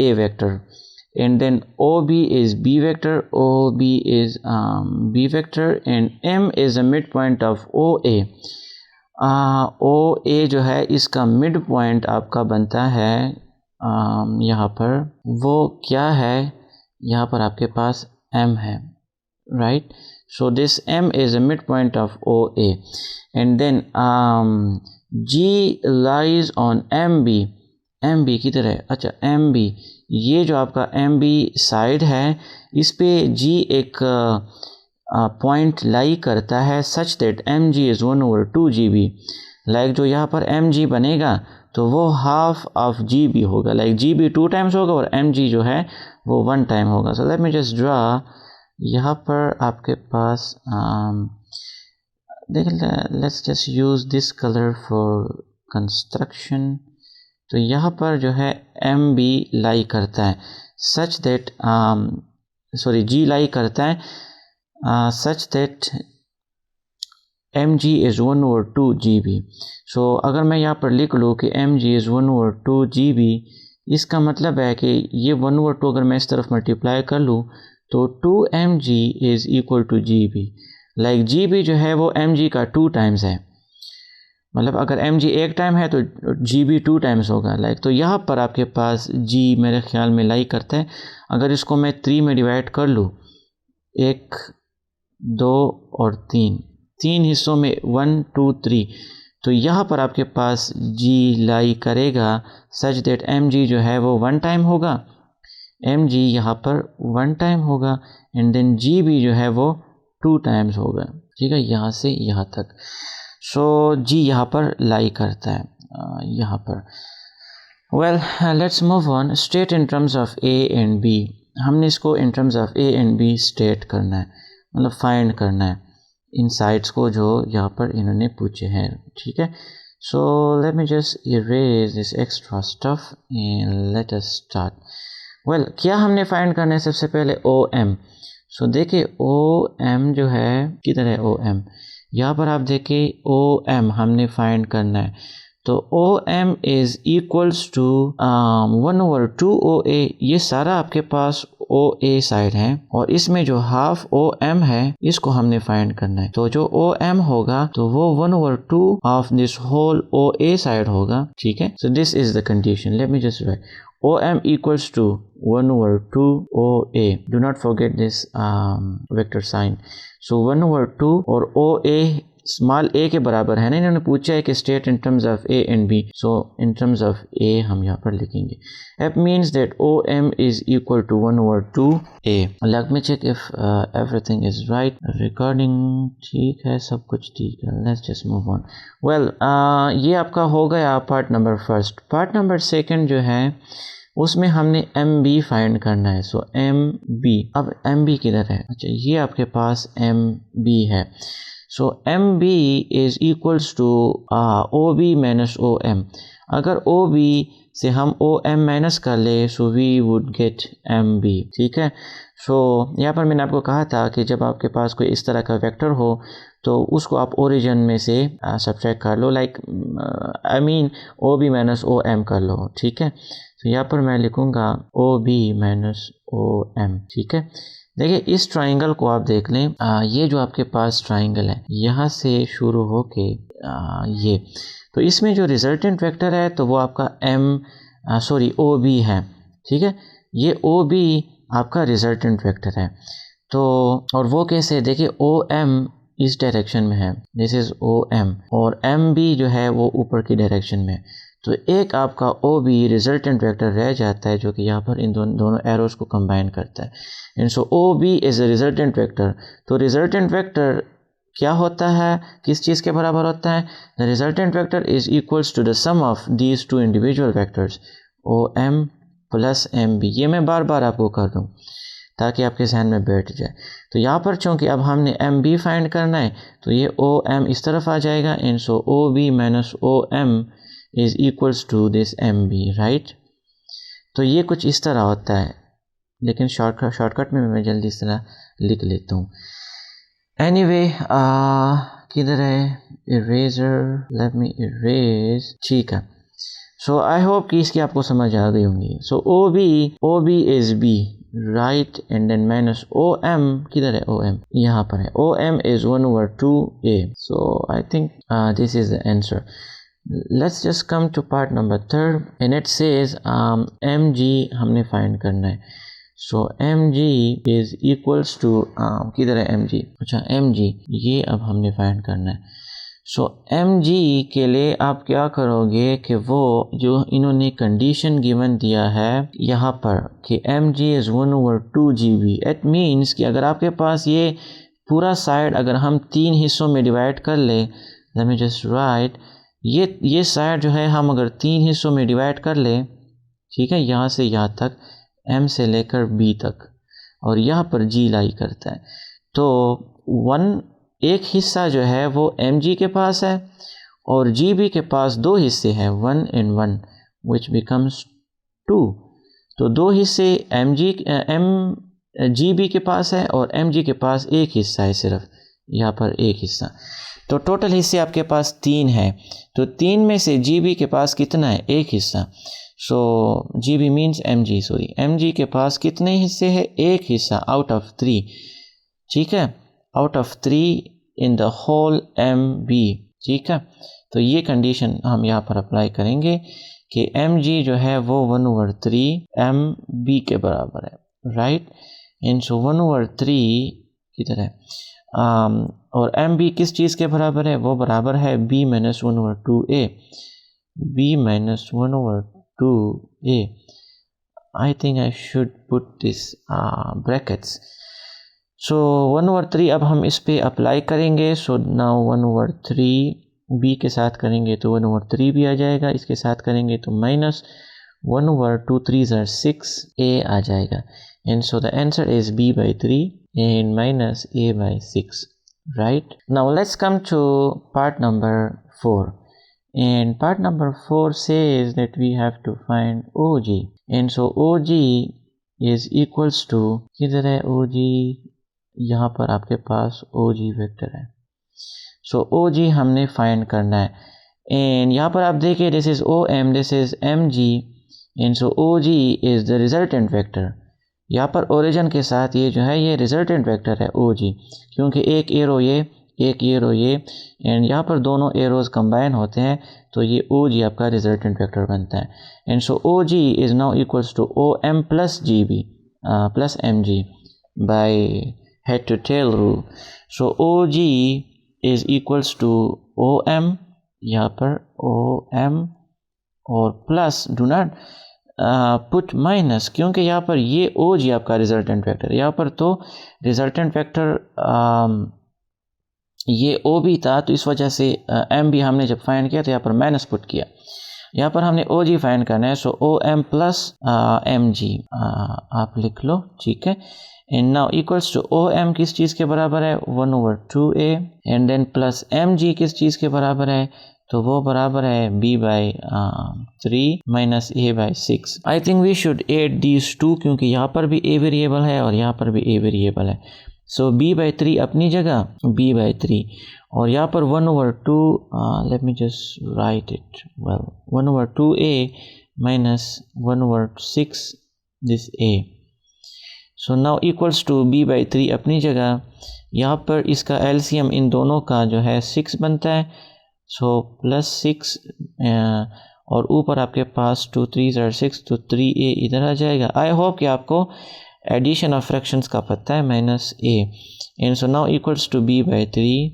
A vector, and then OB is B vector, OB is B vector, and M is the midpoint of OA। OA जो है, इसका मिड पॉइंट आपका बनता है यहाँ पर, वो क्या है, यहाँ पर आपके पास M है, right. So this M is a midpoint of OA, and then G lies on MB। MB किधर है, अच्छा MB, ये जो आपका MB साइड है, इस पे G एक पॉइंट लाई करता है such that MG is 1/2 GB। Like जो यहाँ पर MG बनेगा, तो वो हाफ ऑफ GB होगा, लाइक GB 2 टाइम्स होगा और MG जो है वो 1 टाइम होगा। सो लेट मी जस्ट ड्रा, यहाँ पर आपके पास देख, let's just use this colour for construction. तो यहाँ पर जो है MB लाई करता है सच दैट G लाई करता है such that mg is 1/2 GB। सो अगर मैं यहाँ पर लिख लूँ कि mg is 1/2 GB, इसका मतलब है कि ये 1/2 अगर मैं इस तरफ मल्टीप्लाई कर लूँ तो 2mg is equal to GB। Like GB जो है वो mg का 2 टाइम्स है, मतलब अगर mg एक टाइम है तो GB 2 टाइम्स होगा। लाइक तो यहाँ पर आपके पास g मेरे ख्याल में लाई करता है। अगर इसको मैं 3 में डिवाइड कर लूँ, 1 2 और 3 हिस्सों में 1 2 3, तो यहाँ पर आपके पास g लाई करेगा सच दैट mg जो है वो 1 टाइम होगा, mg यहाँ पर 1 टाइम होगा एंड देन GB जो है वो 2 टाइम्स होगा। ठीक है, यहाँ से यहाँ तक। सो जी यहाँ पर लाई करता है यहाँ पर। Well let's move on. State in terms of A and B. हमने इसको in terms of A and B state करना है, मतलब फाइंड करना है इन साइड्स को जो यहाँ पर इन्होंने पूछे हैं। ठीक है, so let me just erase this extra stuff and let us start. Well क्या हमने फाइंड करना है सबसे पहले ओ एम। सो देखिए ओ एम जो है किधर है, ओ एम यहाँ पर आप देखिए ओ एम हमने फाइंड करना है। तो O M is equals to 1/2 O A. ये सारा आपके पास ओ ए साइड है और इसमें जो हाफ ओ एम है इसको हमने फाइंड करना है। तो जो ओ एम होगा तो वो 1/2 of this whole O A side होगा। ठीक है, so this is the condition. Let me just write OM equals to 1/2 OA. Do not forget this vector sign. So 1/2 और OA स्मॉल a के बराबर है ना, इन्होंने पूछा है कि state in terms of A and B. So in terms of A हम यहाँ पर लिखेंगे। F means that OM is equal to 1/2 A. Let me check if everything is right. Recording ठीक है, सब कुछ ठीक है। Let's just move on. Well ये आपका हो गया part number first. Part number second जो है उसमें हमने MB फाइंड करना है। सो MB, अब MB किधर है? अच्छा ये आपके पास MB है। So MB is equals to OB minus OM। अगर OB से हम OM माइनस कर ले so we would get MB। ठीक है, सो यहाँ पर मैंने आपको कहा था कि जब आपके पास कोई इस तरह का वेक्टर हो तो उसको आप ओरिजिन में से सब्ट्रैक्ट कर लो, like I mean OB minus OM कर लो। ठीक है, तो यहाँ पर मैं लिखूँगा OB माइनस OM। ठीक है, देखिए इस ट्राइंगल को आप देख लें, ये जो आपके पास ट्राइंगल है यहाँ से शुरू हो के ये, तो इसमें जो रिजल्टेंट वेक्टर है तो वो आपका OB है। ठीक है, ये OB आपका रिजल्टेंट वेक्टर है। तो और वो कैसे, देखिए OM इस डायरेक्शन में है, दिस इज OM, और MB जो है वो ऊपर की डायरेक्शन में। तो एक आपका OB रिजल्टेंट वेक्टर रह जाता है जो कि यहाँ पर इन दोनों एरोस को कंबाइन करता है। And so OB is a resultant vector. तो रिजल्टेंट वेक्टर क्या होता है, किस चीज़ के बराबर होता है? The resultant vector is equals to the sum of these two individual vectors OM plus MB। ये मैं बार बार आपको कर दूँ ताकि आपके जहन में बैठ जाए। तो यहाँ पर चूँकि अब हमने MB फाइंड करना है तो ये OM इस तरफ आ जाएगा। And so OB minus OM is equals to this MB, right. तो ये कुछ इस तरह होता है, लेकिन शॉर्टकट में मैं जल्दी इस तरह लिख लेता हूँ। एनीवे किधर है इरेजर, लेट मी इरेज। ठीक है, सो आई होप कि इसकी आपको समझ आ गई होंगी। So OB is B, right, and then minus OM किधर है, OM यहाँ पर है, OM is 1/2 A। So I think this is the answer. Let's just come to part number 3 and it says MG हमने फाइंड करना है। So MG is equals to किधर है MG, अच्छा MG ये अब हमने फाइंड करना है। So MG के लिए आप क्या करोगे कि वो जो इन्होंने कंडीशन गिवन दिया है यहाँ पर कि MG is 1/2 GB, it means कि अगर आपके पास ये पूरा साइड अगर हम 3 हिस्सों में डिवाइड कर ले, let me just write, ये साइड जो है हम अगर 3 हिस्सों में डिवाइड कर ले, ठीक है, यहाँ से यहाँ तक M से लेकर B तक, और यहाँ पर G लाई करता है। तो एक हिस्सा जो है वो MG के पास है और GB के पास 2 हिस्से हैं, 1 and 1 which becomes 2। तो 2 हिस्से M GB के पास है और MG के पास एक हिस्सा है, सिर्फ यहाँ पर एक हिस्सा। तो टोटल हिस्से आपके पास 3 है, तो 3 में से GB के पास कितना है, एक हिस्सा। सो GB means MG, sorry MG के पास कितने हिस्से हैं, एक हिस्सा आउट ऑफ 3, ठीक है, out of 3 in the whole MB, ठीक है। तो ये कंडीशन हम यहाँ पर अप्लाई करेंगे कि MG जो है वो 1/3 MB के बराबर है, राइट। इन सो 1/3 किधर है, और MB किस चीज़ के बराबर है, वो बराबर है B - 1/2A, B - 1/2A। I think I should put this brackets. So 1/3 अब हम इस पे अप्लाई करेंगे। सो नाउ 1/3 B के साथ करेंगे तो 1/3 भी आ जाएगा, इसके साथ करेंगे तो माइनस 1/2 3 are 6A आ जाएगा। And so the answer is B/3 and minus A/6, right? Now let's come to part number 4. And part number 4 says that we have to find OG. And so OG is equals to, किधर है OG, यहाँ पर आपके पास OG vector है। सो OG हमने find करना है। And यहाँ पर आप देखिए this is OM, this is MG, and so OG is the resultant vector. यहाँ पर ओरिजिन के साथ ये जो है ये रिजल्टेंट वेक्टर है OG, क्योंकि एक एरो ये, एक एरो ये, एंड यहाँ पर दोनों एरोज कंबाइन होते हैं तो ये OG आपका रिजल्टेंट वेक्टर बनता है। And so OG is now equals to OM plus GB plus MG by head to tail rule. So OG is equals to OM, यहाँ पर OM और plus, do not put minus, क्योंकि यहाँ पर ये OG आपका रिजल्टेंट वेक्टर है। यहाँ पर तो रिजल्टेंट वेक्टर ये OB था, तो इस वजह से MB हमने जब फाइंड किया तो यहाँ पर माइनस पुट किया। यहाँ पर हमने OG फाइंड करना है, सो OM प्लस MG आप लिख लो, ठीक है। And now equals to OM किस चीज़ के बराबर है, 1/2A, and then plus MG किस चीज़ के बराबर है, तो वो बराबर है B/3 minus A/6। I think we should add these two, क्योंकि यहाँ पर भी A वेरिएबल है और यहाँ पर भी A वेरिएबल है। सो B/3 अपनी जगह B/3, और यहाँ पर 1/2, let me just write it well, 1/2A minus 1/6 this A। So now equals to B/3 अपनी जगह, यहाँ पर इसका LCM इन दोनों का जो है 6 बनता है, सो प्लस 6 और ऊपर आपके पास 2 3 are 6, तो 3A इधर आ जाएगा। आई होप कि आपको एडिशन ऑफ फ्रैक्शंस का पता है, minus A, and so now equals to B/3,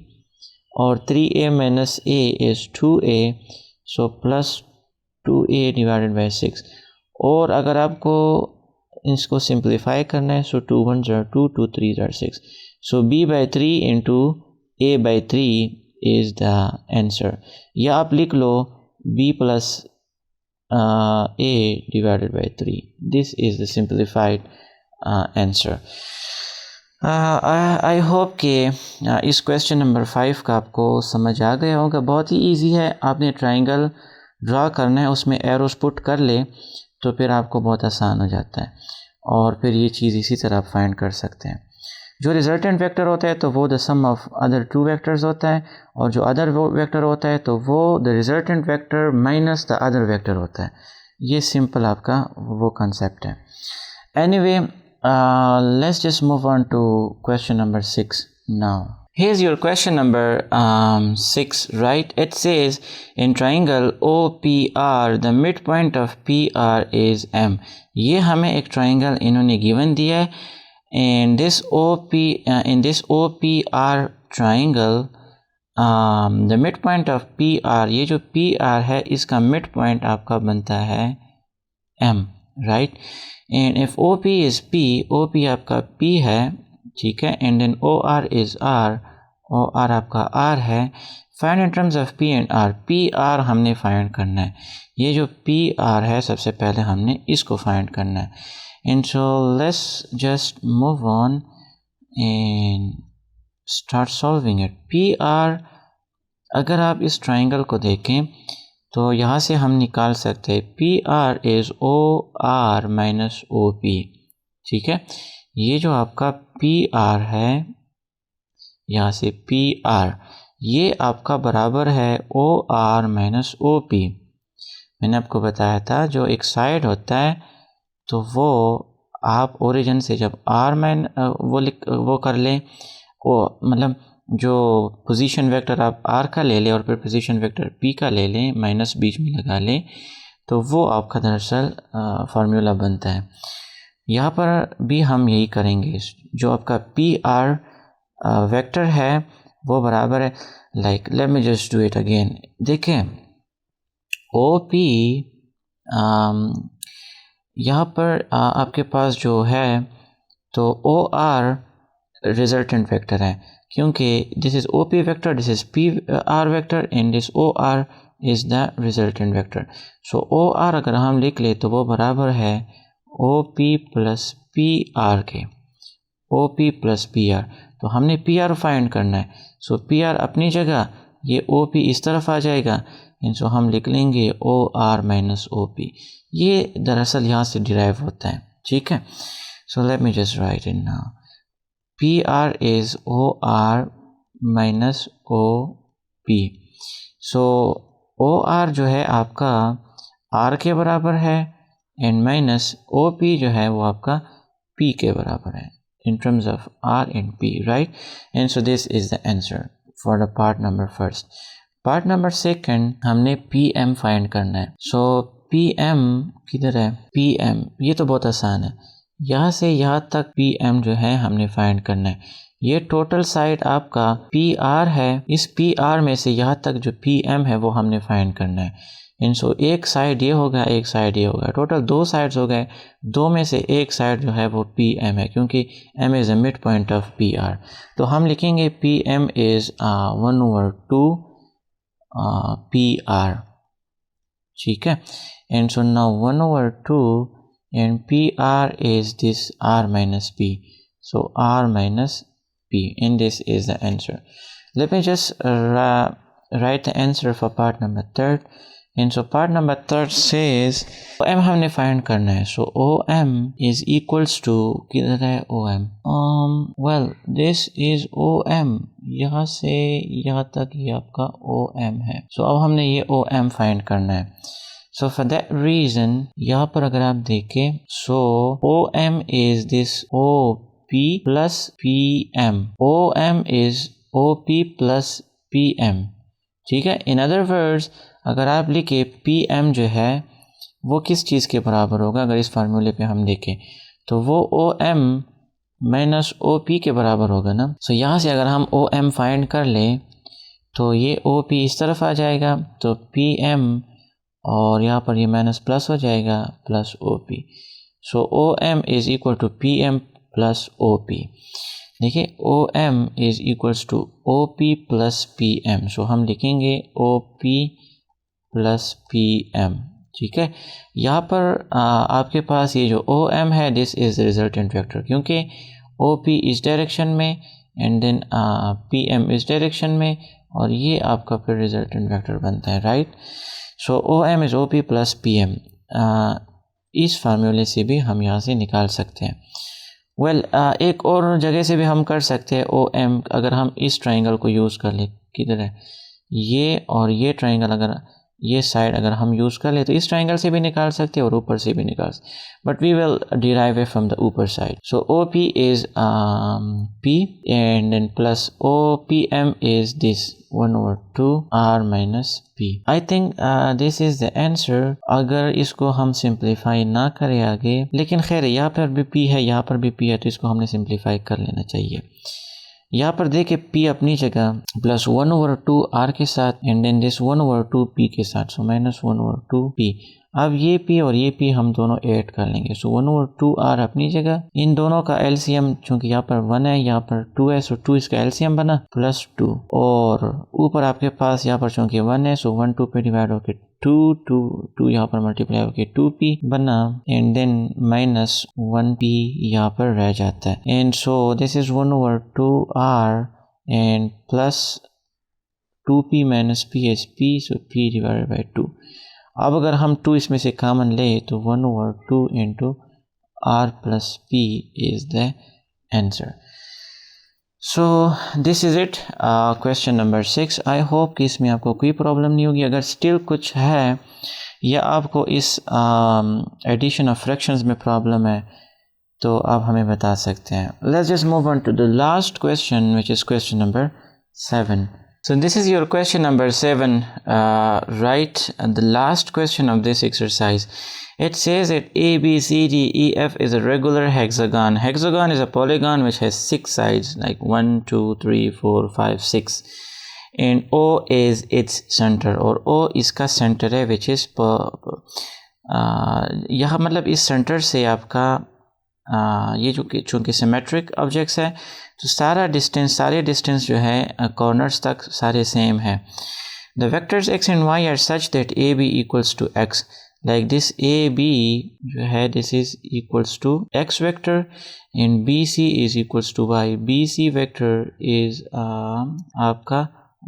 और 3A minus A is 2A, so plus 2A divided by 6। और अगर आपको इसको सिंप्लीफाई करना है, so 2 1s are 2, 2 3s are 6, so B/3 into A/3 is the answer. या आप लिख लो B plus A divided by 3, this is the simplified answer. I hope कि इस क्वेश्चन नंबर 5 का आपको समझ आ गया होगा। बहुत ही इजी है, आपने ट्राइंगल ड्रा करना है, उसमें एरोस पुट कर ले तो फिर आपको बहुत आसान हो जाता है, और फिर ये चीज़ इसी तरह आप फाइंड कर सकते हैं। जो रिजल्टेंट वेक्टर होता है तो वो the sum of other 2 vectors होता है, और जो अदर वेक्टर होता है तो वो the resultant vector minus the other vector होता है। ये सिंपल आपका वो कंसेप्ट है। Anyway, let's just move on to question number 6 now. Here's your question number 6, right? It says in triangle OPR the midpoint of PR is M. ये हमें एक triangle इन्होंने गिवन दिया है, and this in this OPR triangle the midpoint of PR, ये जो PR है इसका midpoint आपका बनता है M, right? And if OP is P, OP आपका P है, ठीक है, and then OR is R, OR आपका R है। Find in terms of P and R, PR हमने फाइंड करना है। ये जो PR है सबसे पहले हमने इसको फाइंड करना है। And so let's just move on and start solving it. PR, अगर आप इस ट्राइंगल को देखें तो यहाँ से हम निकाल सकते हैं PR is OR minus OP, ठीक है। ये जो आपका पी आर है, यहाँ से पी आर, ये आपका बराबर है O R minus O P. मैंने आपको बताया था जो एक साइड होता है तो वो आप ओरिजिन से जब आर मैन वो कर लें, वो मतलब जो पोजीशन वेक्टर आप आर का ले लें और फिर पोजीशन वेक्टर पी का ले लें, माइनस बीच में लगा लें, तो वो आपका दरअसल फार्मूला बनता है। यहाँ पर भी हम यही करेंगे। जो आपका पी आर वेक्टर है वो बराबर है, like late me just do it again. देखें ओ पी, यहाँ पर आपके पास जो है तो ओ आर रिजल्टेंट वेक्टर है, क्योंकि this is O P vector, this is P R vector and this O R is the resultant vector. So O R अगर हम लिख ले तो वो बराबर है O P plus P R के, O P plus P R. तो हमने पी आर फाइंड करना है, सो पी आर अपनी जगह, ये ओ पी इस तरफ आ जाएगा, सो हम लिख लेंगे O R minus O P. ये दरअसल यहाँ से डिराइव होता है, ठीक है। So let me just write it now, P R is O R minus O P. So O R जो है आपका आर के बराबर है एंड माइनस ओ पी जो है वो आपका पी के बराबर है in terms of R and P, right? And so this is the answer for the part number first. Part number second, हमने PM find करना है। So PM किधर है? PM ये तो बहुत आसान है, यहाँ से यहाँ तक PM जो है हमने फाइंड करना है। ये टोटल साइड आपका PR है, इस PR में से यहाँ तक जो PM है वो हमने फाइंड करना है। सो एक साइड ये होगा, एक साइड ये होगा, टोटल दो साइड्स हो गए, दो में से एक साइड जो है वो पी एम है, क्योंकि M is a mid point of P R. तो हम लिखेंगे P M is 1/2 P R, ठीक है। And so now 1/2 and P R is this R minus P, so R minus P, and this is the answer. Let me just write the answer for part number third. And so part number third says OM हमने find करना है, so OM is equals to, किधर है OM? Well this is OM, यहाँ से यहाँ तक ये आपका OM है। so अब हमने ये OM फाइंड करना है। so for that reason यहाँ पर अगर आप देखें, so OM is this OP plus PM, OM is OP plus PM, ठीक है। इन अदर वर्ड्स अगर आप लिखे PM जो है वो किस चीज़ के बराबर होगा, अगर इस फार्मूले पे हम देखें तो वो OM माइनस OP के बराबर होगा ना। सो यहाँ से अगर हम OM फाइंड कर लें तो ये OP इस तरफ आ जाएगा, तो PM और यहाँ पर ये माइनस प्लस हो जाएगा plus OP। So OM is equal to PM plus OP। देखिए OM is equals to OP plus PM, so हम लिखेंगे OP प्लस PM, ठीक है। यहाँ पर आपके पास ये जो OM है दिस इज रिजल्टेंट वेक्टर, क्योंकि OP इस डायरेक्शन में एंड देन PM इस डायरेक्शन में, और ये आपका फिर रिजल्टेंट वेक्टर बनता है, right. So OM is OP plus PM, इस फार्मूले से भी हम यहाँ से निकाल सकते हैं। एक और जगह से भी हम कर सकते हैं OM, अगर हम इस ट्राइंगल को यूज़ कर ले, किधर है ये और ये ट्राइंगल, अगर ये साइड अगर हम यूज़ कर ले तो इस ट्राइंगल से भी निकाल सकते हैं और ऊपर से भी निकाल सकते, but we will derive it from the ऊपर side. So OP is P and then plus OPM is this 1/2 R minus P। I think this is the answer, अगर इसको हम सिंप्लीफाई ना करें आगे, लेकिन खैर यहाँ पर भी P है, यहाँ पर भी P है, तो इसको हमने सिंप्लीफाई कर लेना चाहिए। यहाँ पर देखिए P अपनी जगह प्लस 1/2 R के साथ एंड देन दिस 1/2 P के साथ, सो माइनस 1/2 P। अब ये P और ये P हम दोनों ऐड कर लेंगे, सो 1/2 R अपनी जगह, इन दोनों का LCM चूंकि यहाँ पर 1 है यहाँ पर 2 है, सो 2 इसका LCM बना प्लस 2, और ऊपर आपके पास यहाँ पर चूंकि 1 है सो 1 2 पे डिवाइड होकर 2 यहाँ पर मल्टीप्लाई होकर 2P बना, एंड देन माइनस 1P यहाँ पर रह जाता है, and so this is 1/2 R and plus 2P minus P is P, so P divided by 2। अब अगर हम 2 इसमें से कॉमन ले तो 1/2 into R plus P is the answer. So this is it, question number 6. I hope कि इसमें आपको कोई प्रॉब्लम नहीं होगी. अगर स्टिल कुछ है या आपको इस एडिशन ऑफ फ्रैक्शंस में प्रॉब्लम है तो आप हमें बता सकते हैं. Let's just move on to the last question, which is question number 7. So this is your question number 7, right? And the last question of this exercise. It says that A, B, C, D, E, F is a regular hexagon. Hexagon is a polygon which has 6 sides, like 1, 2, 3, 4, 5, 6. And O is its center, और O इसका center है, which is यह मतलब इस center से आपका ये जो कि चूँकि सिमेट्रिक ऑब्जेक्ट्स है तो सारे डिस्टेंस जो है कॉर्नर्स तक सारे सेम है. The vectors x and y are such that A B equals to x. Like this A B जो है this is equals to x vector and B C is equals to y. B C vector is आपका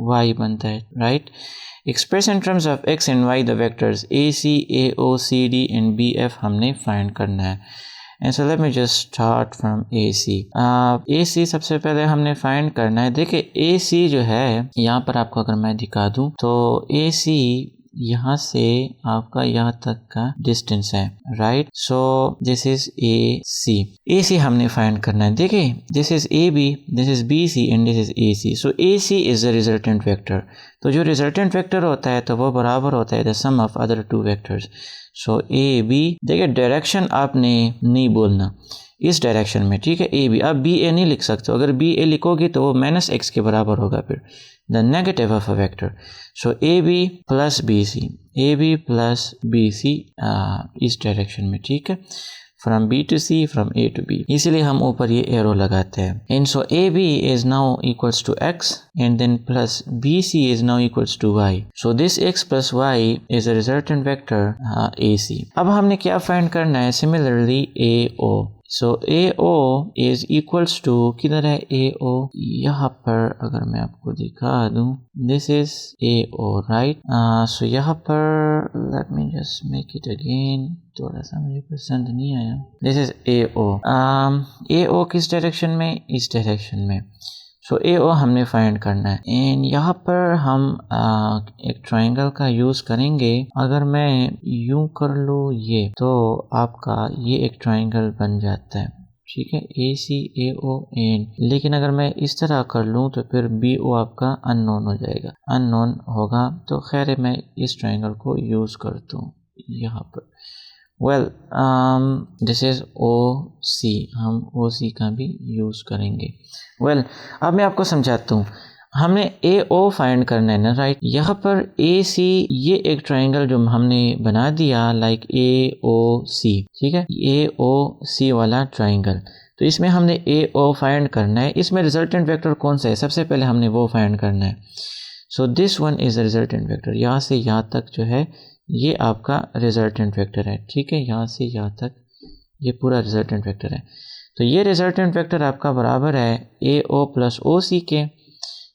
y बनता है, right. Express in terms of x and y the vectors A C, A O, C D and B F हमने find करना है. And so let me just start from AC. AC सबसे पहले हमने find करना है. देखिए AC जो है यहाँ पर आपको अगर मैं दिखा दूँ तो AC यहाँ से आपका यहाँ तक का डिस्टेंस है, right. So this is AC. AC हमने फाइंड करना है. देखिए this is AB, this is BC and this is AC. So AC is the resultant vector. तो जो रिजल्टेंट वेक्टर होता है तो वो बराबर होता है the sum of other two vectors. So A B, देखिए डायरेक्शन आपने नहीं बोलना इस डायरेक्शन में, ठीक है. ए बी, आप बी ए नहीं लिख सकते. अगर बी ए लिखोगे तो वो माइनस एक्स के बराबर होगा, फिर the negative of a vector. So A B plus B C, A B plus B C इस डायरेक्शन में, ठीक है. From B to C, from A to B, इसीलिए हम ऊपर ये एरो लगाते हैं. And so A B is now equals to X and then plus B C is now equals to Y. So this X plus Y is a resultant vector A सी. अब हमने क्या find करना है? Similarly A O. So A O is equals to, किधर है ए ओ? यहाँ पर अगर मैं आपको दिखा दूं, this is A O, right. So यहाँ पर let me just make it again, थोड़ा सा मुझे पसंद नहीं आया. दिस इज ए ओ. ए ओ किस डायरेक्शन में? इस डायरेक्शन में. सो ए ओ हमने फाइंड करना है. एंड यहाँ पर हम एक ट्राइंगल का यूज़ करेंगे. अगर मैं यूं कर लूँ ये, तो आपका ये एक ट्राइंगल बन जाता है, ठीक है. ए सी ए ओ एंड, लेकिन अगर मैं इस तरह कर लूँ तो फिर बी ओ आपका अननोन हो जाएगा, अननोन होगा. तो खैर मैं इस ट्राइंगल को यूज़ करता हूँ यहाँ पर. वेल दिस इज ओ सी, हम ओ सी का भी यूज़ करेंगे. वेल अब मैं आपको समझाता हूँ. हमने ए ओ फाइंड करना है ना, राइट. यहाँ पर ए सी, ये एक ट्राइंगल जो हमने बना दिया, लाइक ए ओ सी, ठीक है. ए ओ सी वाला ट्राइंगल. तो इसमें हमने ए ओ फाइंड करना है. इसमें रिजल्टेंट वेक्टर कौन सा है? सबसे पहले हमने वो फाइंड करना है. So this one is the resultant vector. यहाँ से यहाँ तक जो है ये आपका रिजल्टेंट वेक्टर है, ठीक है. यहाँ से यहाँ तक ये पूरा रिजल्टेंट वेक्टर है. तो ये रिजल्टेंट वेक्टर आपका बराबर है ए ओ प्लस ओ सी के.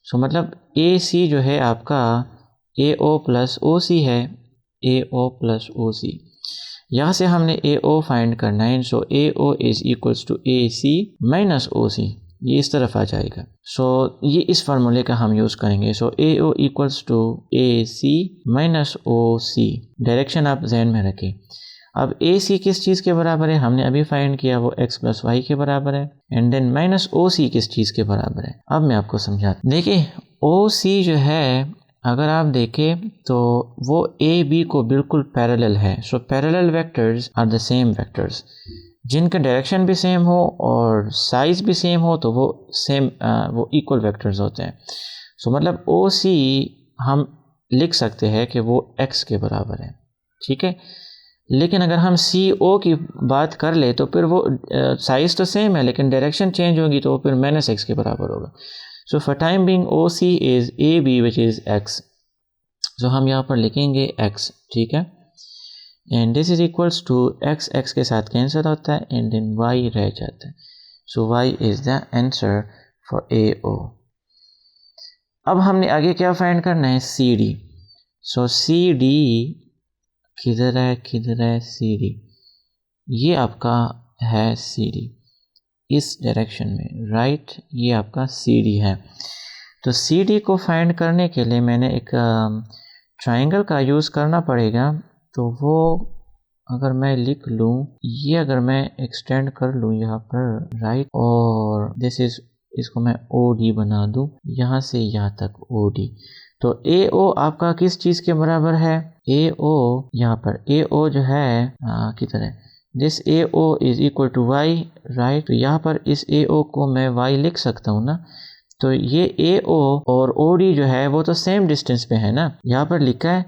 सो मतलब ए सी जो है आपका ए ओ प्लस ओ सी है, ए ओ प्लस ओ सी. यहाँ से हमने ए ओ फाइंड करना है. So A O is equals to A C minus O C, ये इस तरफ आ जाएगा. सो ये इस फार्मूले का हम यूज़ करेंगे. So A O equals to A C minus O C. Direction आप जहन में रखें. अब ए सी किस चीज़ के बराबर है? हमने अभी फाइंड किया, वो एक्स प्लस वाई के बराबर है. एंड देन माइनस ओ सी किस चीज़ के बराबर है? अब मैं आपको समझाता हूँ. देखिए ओ सी जो है, अगर आप देखें तो वो ए बी को बिल्कुल पैरेलल है. So parallel vectors are the same vectors. जिनका डायरेक्शन भी सेम हो और साइज भी सेम हो तो वो सेम वो इक्वल वेक्टर्स होते हैं. सो मतलब ओ सी हम लिख सकते हैं कि वो एक्स के बराबर है, ठीक है. लेकिन अगर हम सी ओ की बात कर ले तो फिर वो साइज तो सेम है लेकिन डायरेक्शन चेंज होगी तो वो फिर माइनस एक्स के बराबर होगा. So for time being O C is A B which is X. So हम यहाँ पर लिखेंगे एक्स, ठीक है. And this is equals to X, X के साथ कैंसिल होता है एंड देन वाई रह जाता है. So Y is the answer for A O. अब हमने आगे क्या फाइंड करना है? C D. सो सी डी किधर है सी डी? ये आपका है CD, इस डायरेक्शन में, राइट, ये आपका CD है। तो CD को फाइंड करने के लिए मैंने एक ट्रायंगल का यूज़ करना पड़ेगा। तो वो अगर मैं लिख लूँ, ये अगर मैं एक्सटेंड कर लूँ यहाँ पर, राइट, और दिस इज, इसको मैं OD बना दूँ, यहाँ से यहाँ तक OD। तो AO आपका किस चीज़ के बराबर है? AO यहाँ पर AO जो है किधर है, this AO is equal to Y, right. तो यहाँ पर इस AO को मैं Y लिख सकता हूँ ना। तो ये AO और OD जो है वो तो सेम डिस्टेंस पे है ना। यहाँ पर लिखा है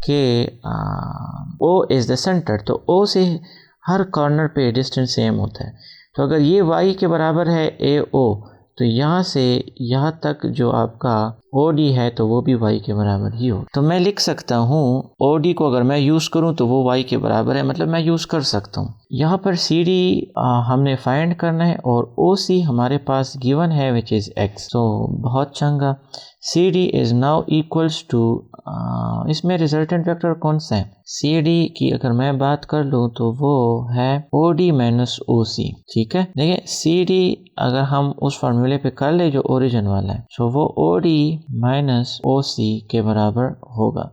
कि O इज़ द सेंटर, तो O से हर कॉर्नर पे डिस्टेंस सेम होता है। तो अगर ये Y के बराबर है AO, तो यहाँ से यहाँ तक जो आपका OD है तो वो भी Y के बराबर ही हो। तो मैं लिख सकता हूँ OD को अगर मैं यूज़ करूँ तो वो Y के बराबर है, मतलब मैं यूज़ कर सकता हूँ। यहाँ पर CD हमने फाइंड करना है और OC हमारे पास गिवन है विच इज़ X। तो बहुत चंगा, CD is now equals to, इसमें रिजल्टेंट वेक्टर कौन सा है? CD की अगर मैं बात कर लूँ तो वो है OD माइनस OC, ठीक है। देखिए CD अगर हम उस फार्मूले पे कर ले जो ओरिजिन वाला है, तो वो OD माइनस OC के बराबर होगा।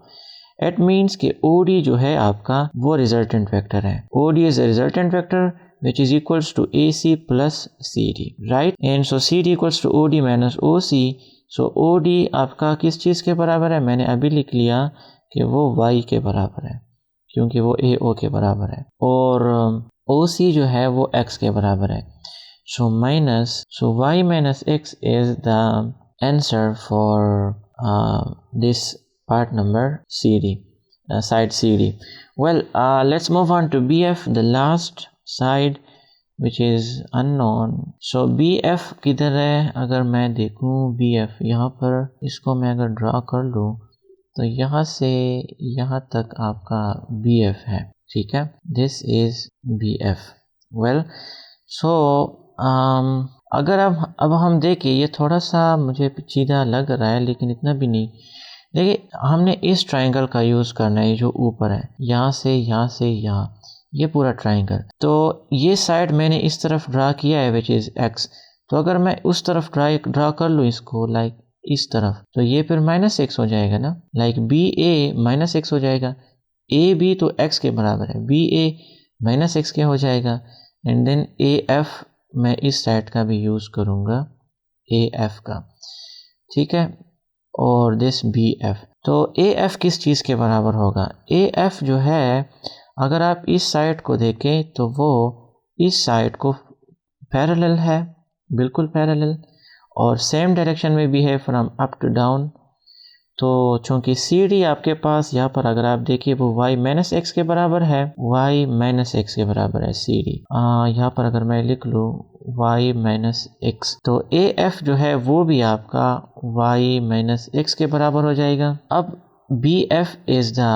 इट मीन्स कि OD जो है आपका वो रिजल्टेंट वेक्टर है। OD is a resultant vector which is equals to AC plus CD, right? And so CD equals to OD minus OC. So OD आपका किस चीज़ के बराबर है? मैंने अभी लिख लिया कि वो Y के बराबर है, क्योंकि वो AO के बराबर है, और OC जो है वो X के बराबर है। So Y minus X is the answer for this part number CD, side CD. Well, let's move on to BF, the last side which is unknown. So BF किधर है? अगर मैं देखूँ BF यहाँ पर, इसको मैं अगर ड्रा कर लूँ तो यहाँ से यहाँ तक आपका BF है, ठीक है। This is BF. Well, so अगर अब हम देखें, ये थोड़ा सा मुझे पेचीदा लग रहा है लेकिन इतना भी नहीं। देखिए हमने इस ट्रायंगल का यूज़ करना है, जो ऊपर है, यहाँ से यहाँ, ये पूरा ट्रायंगल। तो ये साइड मैंने इस तरफ ड्रा किया है विच इज़ X। तो अगर मैं उस तरफ ड्रा कर लूँ इसको, लाइक इस तरफ, तो ये फिर माइनस X हो जाएगा ना, लाइक BA माइनस X हो जाएगा। AB तो X के बराबर है, BA माइनस X के हो जाएगा। एंड देन AF मैं इस साइड का भी यूज़ करूँगा, AF का, ठीक है, और दिस BF। तो AF किस चीज़ के बराबर होगा? AF जो है, अगर आप इस साइड को देखें तो वो इस साइड को पैरेलल है, बिल्कुल पैरेलल, और सेम डायरेक्शन में भी है फ्रॉम अप टू डाउन। तो चूँकि CD आपके पास यहाँ पर अगर आप देखिए वो Y माइनस X के बराबर है, Y माइनस X के बराबर है CD। यहाँ पर अगर मैं लिख लूँ Y माइनस X, तो AF जो है वो भी आपका Y माइनस X के बराबर हो जाएगा। अब BF is the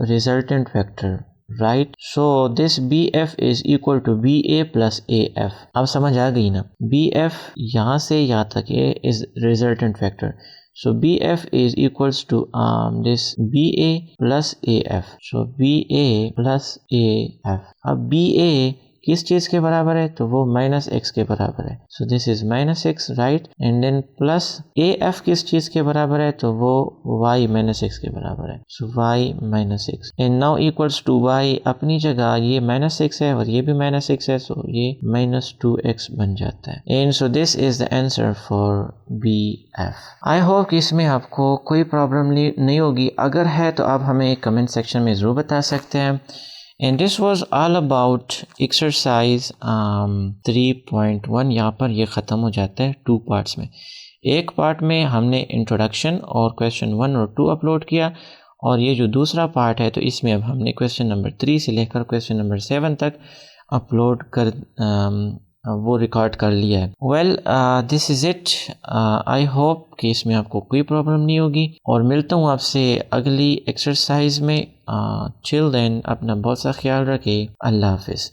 resultant vector, right? So this BF is equal to BA plus AF. अब समझ आ गई ना? BF यहाँ से यहाँ तक ये is resultant vector. So BF is equals to this BA plus AF. So BA plus AF. अब BA किस चीज़ के बराबर है? तो वो माइनस X के बराबर है। So this is minus X, right? And then plus AF किस चीज़ के बराबर है? तो वो Y माइनस X के बराबर है। So Y minus X and now equals to Y, अपनी जगह ये माइनस X है और ये भी माइनस X है, so ये माइनस 2X बन जाता है। And so this is the answer for BF. I hope कि इसमें आपको कोई प्रॉब्लम नहीं होगी। अगर है तो आप हमें कमेंट सेक्शन में ज़रूर बता सकते हैं। And this was all about exercise 3.1। यहाँ पर ये ख़त्म हो जाता है 2 पार्ट्स में। एक पार्ट में हमने इंट्रोडक्शन और क्वेश्चन 1 और 2 अपलोड किया, और ये जो दूसरा पार्ट है तो इसमें अब हमने क्वेश्चन नंबर 3 से लेकर क्वेश्चन नंबर 7 तक अपलोड कर वो रिकॉर्ड कर लिया है। Well this is it. I hope कि इसमें आपको कोई प्रॉब्लम नहीं होगी, और मिलता हूँ आपसे अगली एक्सरसाइज में। टिल देन अपना बहुत सा ख्याल रखें। अल्लाह हाफिज़।